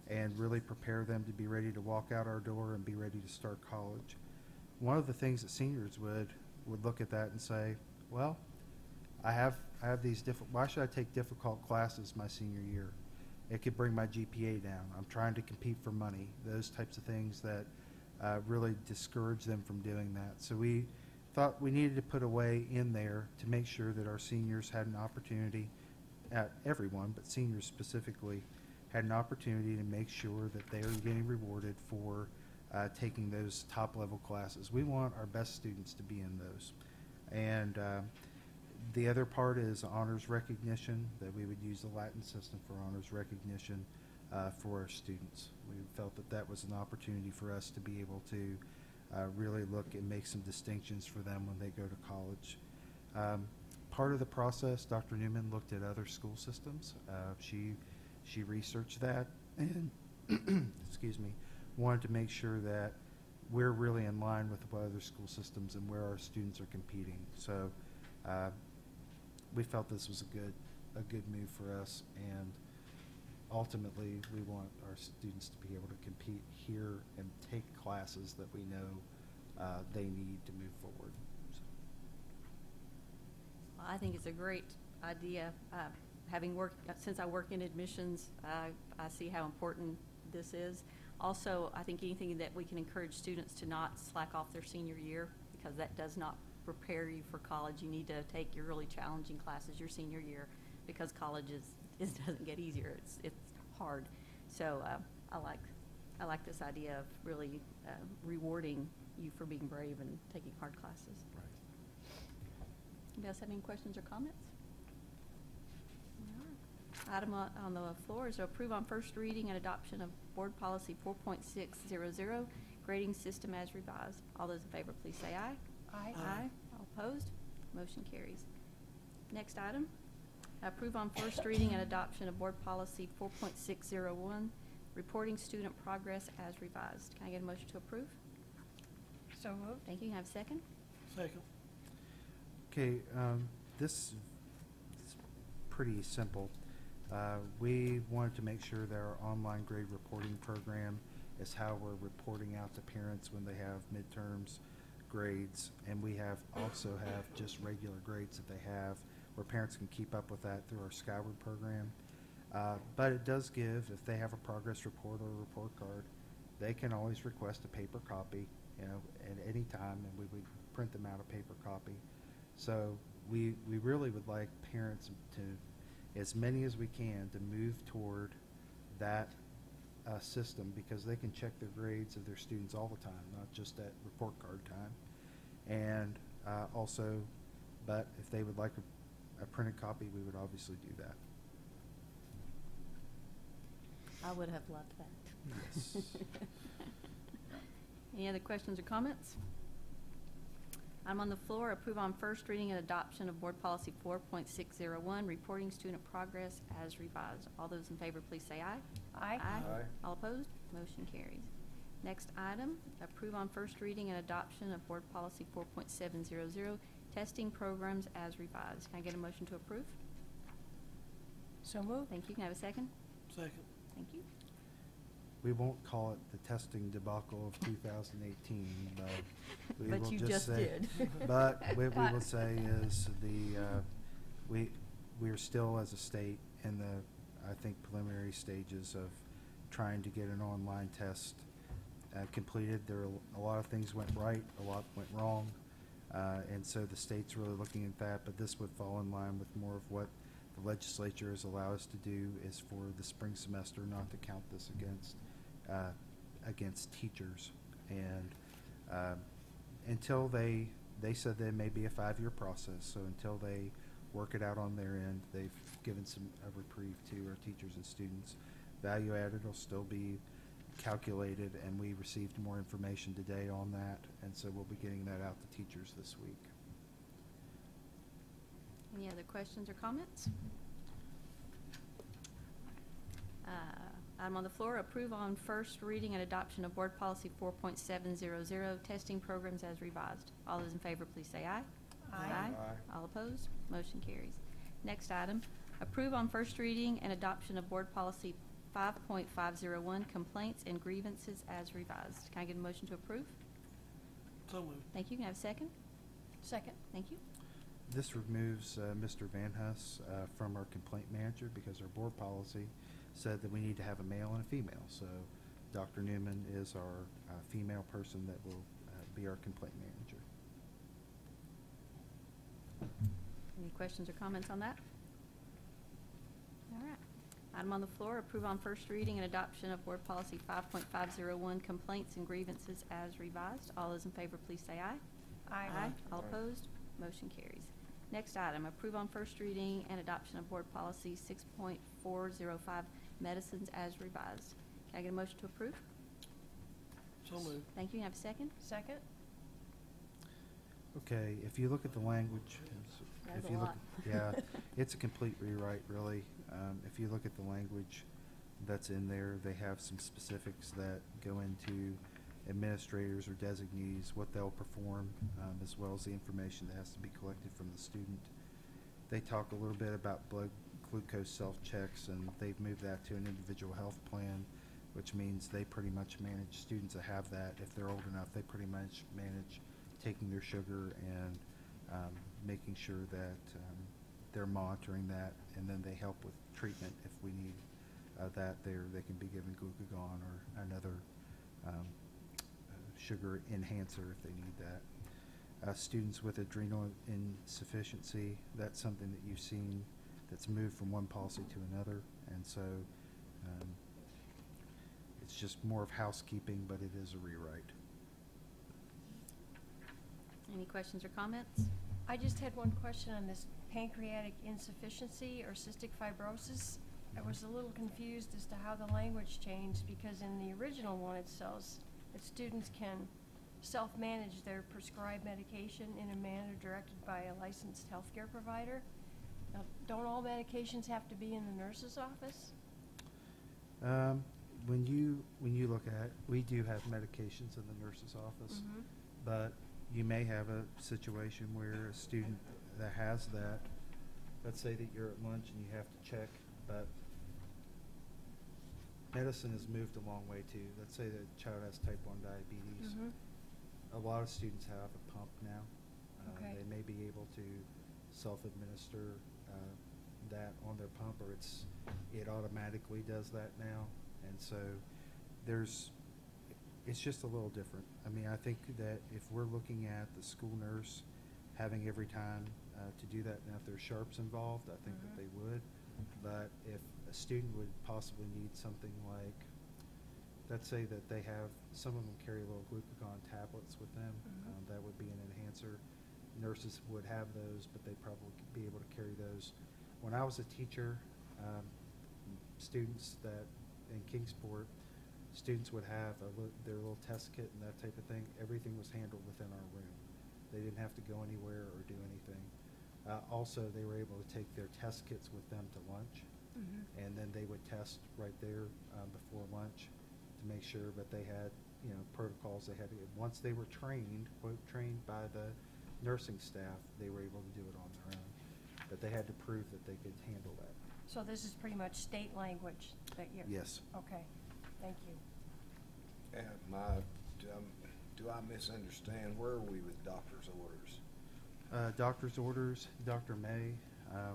and really prepare them to be ready to walk out our door and be ready to start college. One of the things that seniors would look at that and say, well, I have these why should I take difficult classes my senior year? It could bring my GPA down. I'm trying to compete for money. Those types of things that really discourage them from doing that. So we thought we needed to put a way in there to make sure that our seniors had an opportunity, everyone, but seniors specifically, had an opportunity to make sure that they are getting rewarded for taking those top-level classes. We want our best students to be in those. And the other part is honors recognition, that we would use the Latin system for honors recognition for our students. We felt that that was an opportunity for us to be able to really look and make some distinctions for them when they go to college. part of the process, Dr. Newman looked at other school systems. She researched that and, excuse me, wanted to make sure that we're really in line with what other school systems and where our students are competing. So we felt this was a good move for us, and ultimately we want our students to be able to compete here and take classes that we know they need to move forward. So. Well, I think it's a great idea. Having worked, since I work in admissions, I see how important this is. Also, I think anything that we can encourage students to not slack off their senior year, because that does not prepare you for college. You need to take your really challenging classes your senior year, because college doesn't get easier. It's hard. So I like this idea of really rewarding you for being brave and taking hard classes. Right. Anybody else have any questions or comments? All right. Item on the floor is to approve on first reading and adoption of Board Policy 4.600, grading system as revised. All those in favor, please say aye. Aye. Aye. All opposed? Motion carries. Next item, approve on first reading and adoption of Board Policy 4.601, reporting student progress as revised. Can I get a motion to approve? So moved. Thank you. Can I have a second? Second. Okay, this is pretty simple. We wanted to make sure that our online grade reporting program is how we're reporting out to parents when they have midterms grades, and we also have just regular grades that they have where parents can keep up with that through our Skyward program. But it does give, if they have a progress report or a report card, they can always request a paper copy, at any time, and we would print them out a paper copy. So we really would like parents to, as many as we can, to move toward that system, because they can check their grades of their students all the time, not just at report card time. And also, but if they would like a printed copy, we would obviously do that. I would have loved that. Yes. Any other questions or comments? I'm on the floor. Approve on first reading and adoption of Board Policy 4.601, reporting student progress as revised. All those in favor, please say aye. Aye. Aye. All opposed? Motion carries. Next item, approve on first reading and adoption of Board Policy 4.700, testing programs as revised. Can I get a motion to approve? So moved. Thank you. Can I have a second? Second. Thank you. We won't call it the testing debacle of 2018, but we But will you just just say, did. But what we will say is we are still, as a state, in the, I think, preliminary stages of trying to get an online test completed. There are a lot of things went right, a lot went wrong, and so the state's really looking at that. But this would fall in line with more of what the legislature has allowed us to do, is for the spring semester not to count this against teachers. And until they said there may be a 5-year process, so until they work it out on their end, they've given a reprieve to our teachers and students. Value added will still be calculated, and we received more information today on that, and so we'll be getting that out to teachers this week. Any other questions or comments? Item on the floor, approve on first reading and adoption of Board Policy 4.700, testing programs as revised. All those in favor, please say aye. Aye. Aye. All opposed? Motion carries. Next item, approve on first reading and adoption of Board Policy 5.501, complaints and grievances as revised. Can I get a motion to approve? So moved. Thank you. Can I have a second? Second. Thank you. This removes Mr. Van Huss from our complaint manager, because our board policy said that we need to have a male and a female. So Dr. Newman is our female person that will be our complaint manager. Any questions or comments on that? All right. Item on the floor, approve on first reading and adoption of Board Policy 5.501, complaints and grievances as revised. All those in favor, please say aye. Aye. All opposed? Motion carries. Next item, approve on first reading and adoption of Board Policy 6.405, medicines as revised. Can I get a motion to approve? So moved. Thank you. Can I have a second? Second. Okay, if you look at the language, if That's a you look, lot. yeah, it's a complete rewrite, really. If you look at the language that's in there, they have some specifics that go into administrators or designees, what they'll perform, as well as the information that has to be collected from the student. They talk a little bit about blood glucose self-checks, and they've moved that to an individual health plan, which means they pretty much manage students that have that. If they're old enough, they pretty much manage taking their sugar and making sure that they're monitoring that, and then they help with treatment if we need that. They can be given glucagon or another sugar enhancer if they need that. Students with adrenal insufficiency, that's something that you've seen that's moved from one policy to another, and so it's just more of housekeeping, but it is a rewrite. Any questions or comments? I just had one question on this pancreatic insufficiency or cystic fibrosis. I was a little confused as to how the language changed, because in the original one it says that students can self-manage their prescribed medication in a manner directed by a licensed healthcare provider. Now, don't all medications have to be in the nurse's office? When you look at it, we do have medications in the nurse's office, but you may have a situation where a student that has that, let's say that you're at lunch and you have to check, but medicine has moved a long way too. Let's say that a child has type 1 diabetes. A lot of students have a pump now. Okay. They may be able to self-administer that on their pump, or it automatically does that now. And so it's just a little different. I mean, I think that if we're looking at the school nurse having every time to do that, now if there's sharps involved, I think that they would. But if a student would possibly need something like, let's say that they have, some of them carry little glucagon tablets with them, that would be an enhancer. Nurses would have those, but they'd probably be able to carry those. When I was a teacher, students that in Kingsport, students would have their little test kit and that type of thing. Everything was handled within our room. They didn't have to go anywhere or do anything. Also, they were able to take their test kits with them to lunch, and then they would test right there before lunch to make sure that they had, protocols they had to get. Once they were trained, quote, trained by the nursing staff, they were able to do it on their own. But they had to prove that they could handle that. So this is pretty much state language that you're... Yes. Okay, thank you. Do I misunderstand? Where are we with doctor's orders? Doctor's orders, Dr. May,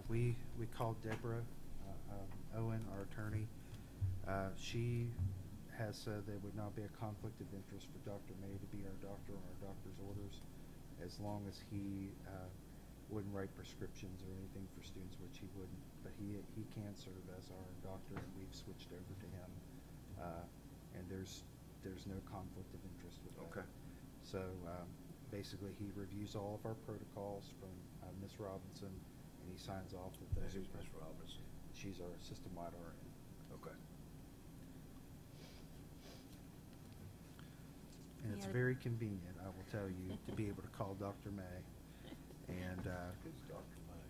we called Deborah Owen, our attorney. She has said there would not be a conflict of interest for Dr. May to be our doctor on our doctor's orders, as long as he wouldn't write prescriptions or anything for students, which he wouldn't. But he can serve as our doctor, and we've switched over to him. And there's no conflict of interest with that. Okay. So basically, he reviews all of our protocols from Ms. Robinson, and he signs off that those. Who's Ms. Robinson? She's our system-wide RN. Okay. And it's very convenient, I will tell you, to be able to call Dr. May. And Who's Dr. May?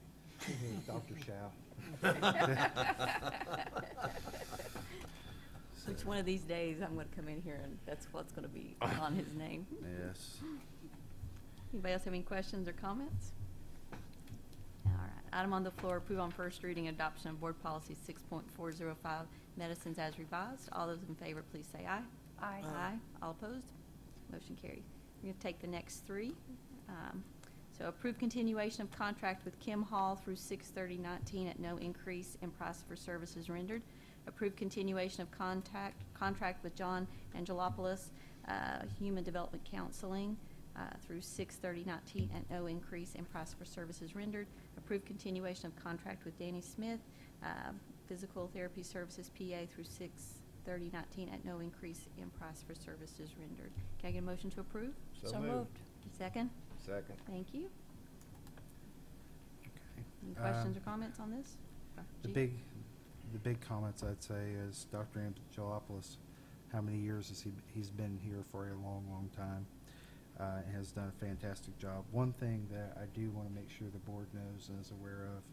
Dr. Shao. Which one of these days I'm going to come in here and that's what's going to be on his name. Yes. Anybody else have any questions or comments? All right. Item on the floor, approve on first reading adoption of board policy 6.405, medicines as revised. All those in favor, please say aye. Aye. Aye. All opposed? Motion carried. We're going to take the next three. So approve continuation of contract with Kim Hall through 6/30/19 at no increase in price for services rendered. Approve continuation of contract with John Angelopoulos, Human Development Counseling, through 6/30/19 at no increase in price for services rendered. Approve continuation of contract with Danny Smith, Physical Therapy Services PA through 6/30/19 at no increase in price for services rendered. Can I get a motion to approve? So moved. Second? Second. Thank you. Okay. Any questions or comments on this? The G? big comments I'd say is Dr. Angelopoulos, how many years has he's been here for a long, long time. and has done a fantastic job. One thing that I do want to make sure the board knows and is aware of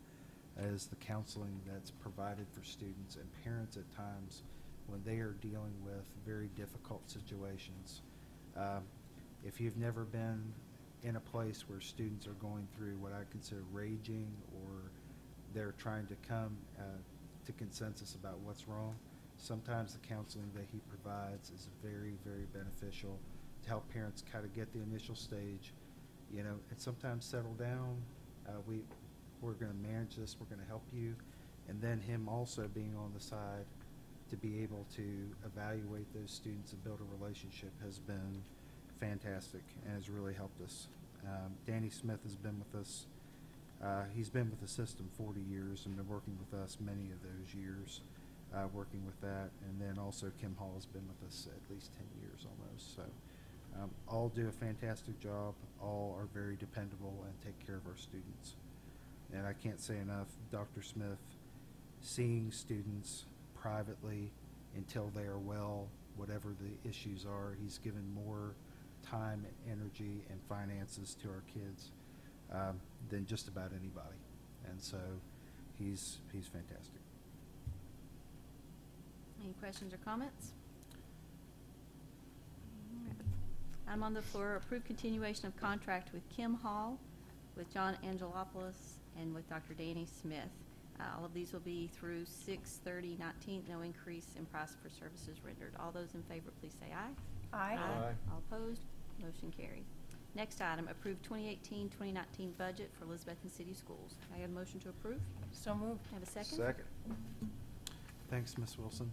is the counseling that's provided for students and parents at times when they are dealing with very difficult situations. If you've never been in a place where students are going through what I consider raging, or they're trying to come to consensus about what's wrong, sometimes the counseling that he provides is very, very beneficial to help parents kind of get the initial stage, and sometimes settle down. We're going to manage this. We're going to help you. And then him also being on the side to be able to evaluate those students and build a relationship has been fantastic and has really helped us. Danny Smith has been with us. He's been with the system 40 years and been working with us many of those years, working with that. And then also Kim Hall has been with us at least 10 years almost. So all do a fantastic job. All are very dependable and take care of our students. And I can't say enough, Dr. Smith, seeing students privately until they are well, whatever the issues are, he's given more time, energy, and finances to our kids than just about anybody. And so he's fantastic. Any questions or comments? I'm on the floor. Approve continuation of contract with Kim Hall, with John Angelopoulos, and with Dr. Danny Smith. All of these will be through 6/30/19. No increase in price for services rendered. All those in favor, please say aye. Aye. Aye. All opposed? Motion carries. Next item, approve 2018-2019 budget for Elizabethton City Schools. Can I get a motion to approve? So moved. Have a second? Second. Thanks, Ms. Wilson,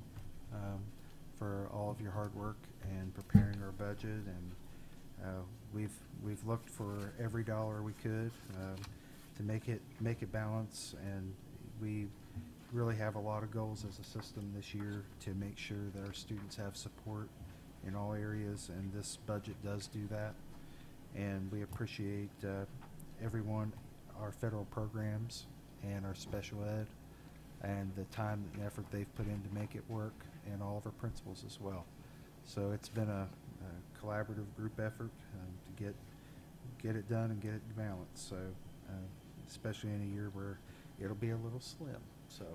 for all of your hard work and preparing our budget. And we've looked for every dollar we could to make it balance, and we really have a lot of goals as a system this year to make sure that our students have support in all areas, and this budget does do that. And we appreciate everyone, our federal programs and our special ed, and the time and effort they've put in to make it work, and all of our principals as well. So it's been a collaborative group effort to get it done and get it balanced. So especially in a year where it'll be a little slim. So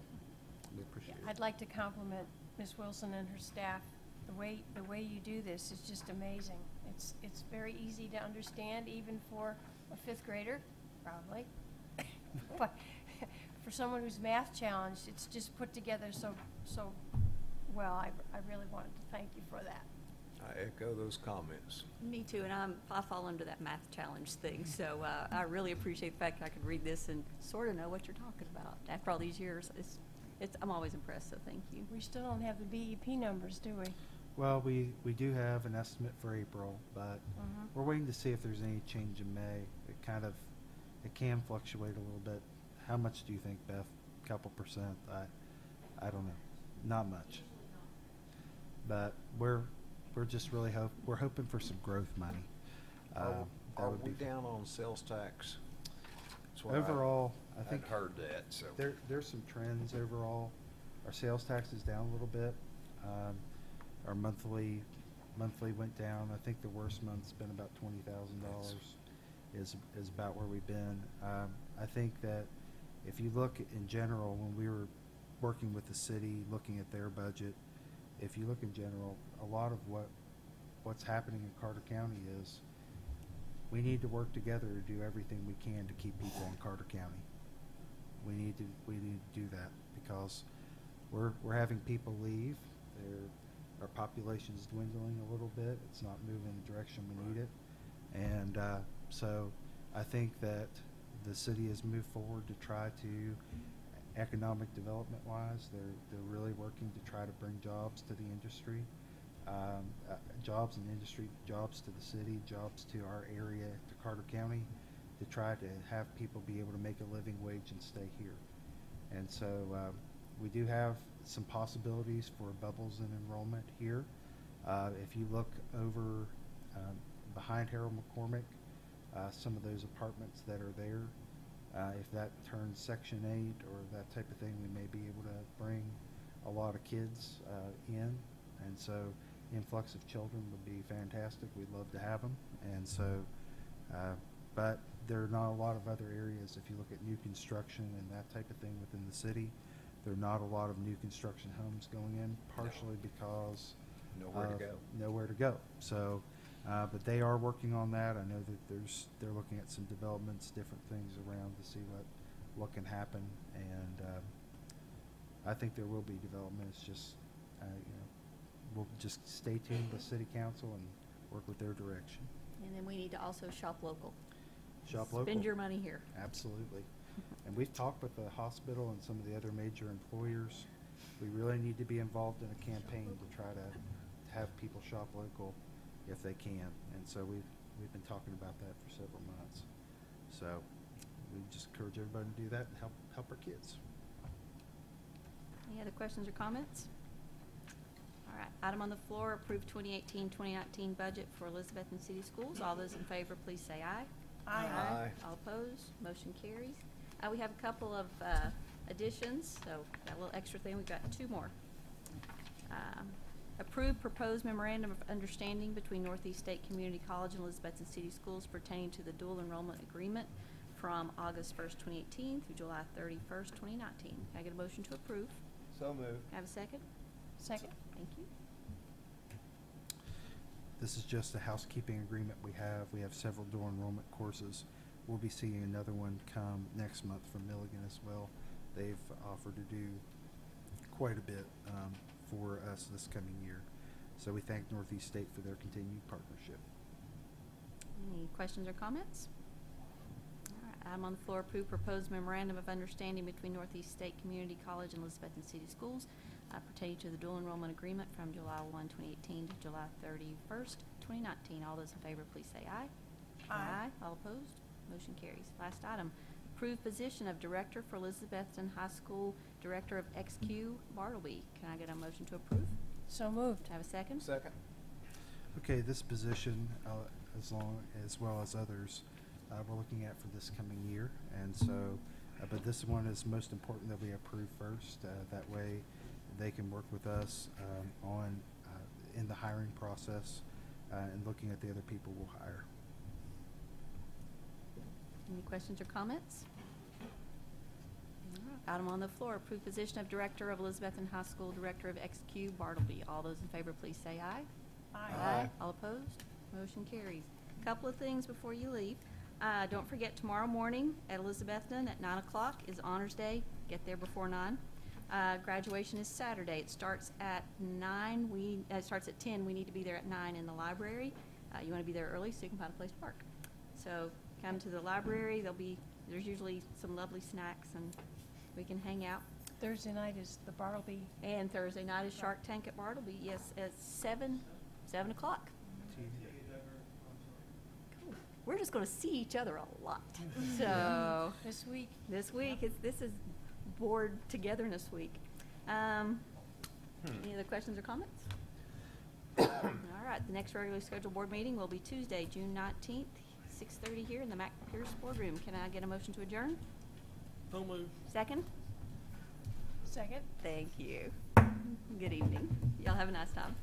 we appreciate it. I'd like to compliment Ms. Wilson and her staff. The way you do this is just amazing. It's very easy to understand, even for a fifth grader, probably. But for someone who's math challenged, it's just put together so well. I really wanted to thank you for that. I echo those comments. Me too, and I fall under that math challenge thing, so I really appreciate the fact that I could read this and sort of know what you're talking about. After all these years, I'm always impressed, so thank you. We still don't have the BEP numbers, do we? Well, we do have an estimate for April, but we're waiting to see if there's any change in May. It can fluctuate a little bit. How much do you think, Beth? A couple percent? I don't know. Not much. But we're just really hoping for some growth money. Are we down on sales tax? That's what Overall, I think I've heard that. So there's some trends overall. Our sales tax is down a little bit. Our monthly went down. I think the worst month's been about $20,000 is about where we've been. I think that if you look in general, when we were working with the city, looking at their budget, if you look in general, a lot of what's happening in Carter County is we need to work together to do everything we can to keep people in Carter County. We need to do that because we're having people leave. Our population is dwindling a little bit. It's not moving in the direction we need it. And so I think that the city has moved forward to try to, economic development wise, they're really working to try to bring jobs to the industry, jobs in industry, jobs to the city, jobs to our area, to Carter County, to try to have people be able to make a living wage and stay here. And so we do have some possibilities for bubbles in enrollment here. If you look over behind Harold McCormick, some of those apartments that are there, if that turns Section 8 or that type of thing, we may be able to bring a lot of kids in. And so influx of children would be fantastic. We'd love to have them. And so, but there are not a lot of other areas. If you look at new construction and that type of thing within the city, there are not a lot of new construction homes going in, partially because Nowhere to of go. nowhere to go. So, but they are working on that. I know that they're looking at some developments, different things around to see what can happen, and I think there will be development. It's just we'll just stay tuned with City Council and work with their direction. And then we need to also shop local. Shop local. Spend your money here. Absolutely. And we've talked with the hospital and some of the other major employers. We really need to be involved in a campaign to try to have people shop local if they can. And so we've been talking about that for several months. So we just encourage everybody to do that and help our kids. Any other questions or comments? All right, item on the floor, approve 2018-2019 budget for Elizabethton City Schools. All those in favor, please say aye. Aye. All opposed, motion carries. We have a couple of additions, so that little extra thing, we've got two more. Approve proposed memorandum of understanding between Northeast State Community College and Elizabethton City Schools pertaining to the dual enrollment agreement from August 1st, 2018 through July 31st, 2019. Can I get a motion to approve? So moved. Have a second? Second. Thank you. This is just a housekeeping agreement we have. We have several dual enrollment courses. We'll be seeing another one come next month from Milligan as well. They've offered to do quite a bit for us this coming year. So we thank Northeast State for their continued partnership. Any questions or comments? All right, item on the floor, approve proposed memorandum of understanding between Northeast State Community College and Elizabethton City Schools pertaining to the dual enrollment agreement from July 1, 2018 to July 31st, 2019. All those in favor, please say aye. Aye. All opposed? Motion carries. Last item, approve position of Director for Elizabethton High School, Director of XQ Bartleby. Can I get a motion to approve? So moved. Have a second? Second. Okay, this position, as well as others, we're looking at for this coming year. And so, but this one is most important that we approve first. That way they can work with us in the hiring process and looking at the other people we'll hire. Any questions or comments? All right, item on the floor, approve position of Director of Elizabethton High School, Director of XQ Bartleby. All those in favor, please say aye. Aye. All opposed? Motion carries. Couple of things before you leave. Don't forget, tomorrow morning at Elizabethton at 9 o'clock is Honors Day. Get there before 9. Graduation is Saturday. It starts at 9. It starts at 10. We need to be there at 9 in the library. You want to be there early so you can find a place to park. So come to the library. There's usually some lovely snacks and we can hang out. Thursday night is the Bartleby. And Thursday night is Shark Tank at Bartleby. Yes, at 7 o'clock. Cool. We're just going to see each other a lot. So This week. this is board togetherness week. Any other questions or comments? All right, the next regularly scheduled board meeting will be Tuesday, June 19th, 6:30 here in the Mac Pierce Boardroom. Can I get a motion to adjourn? So moved. Second? Second. Thank you. Good evening. Y'all have a nice time.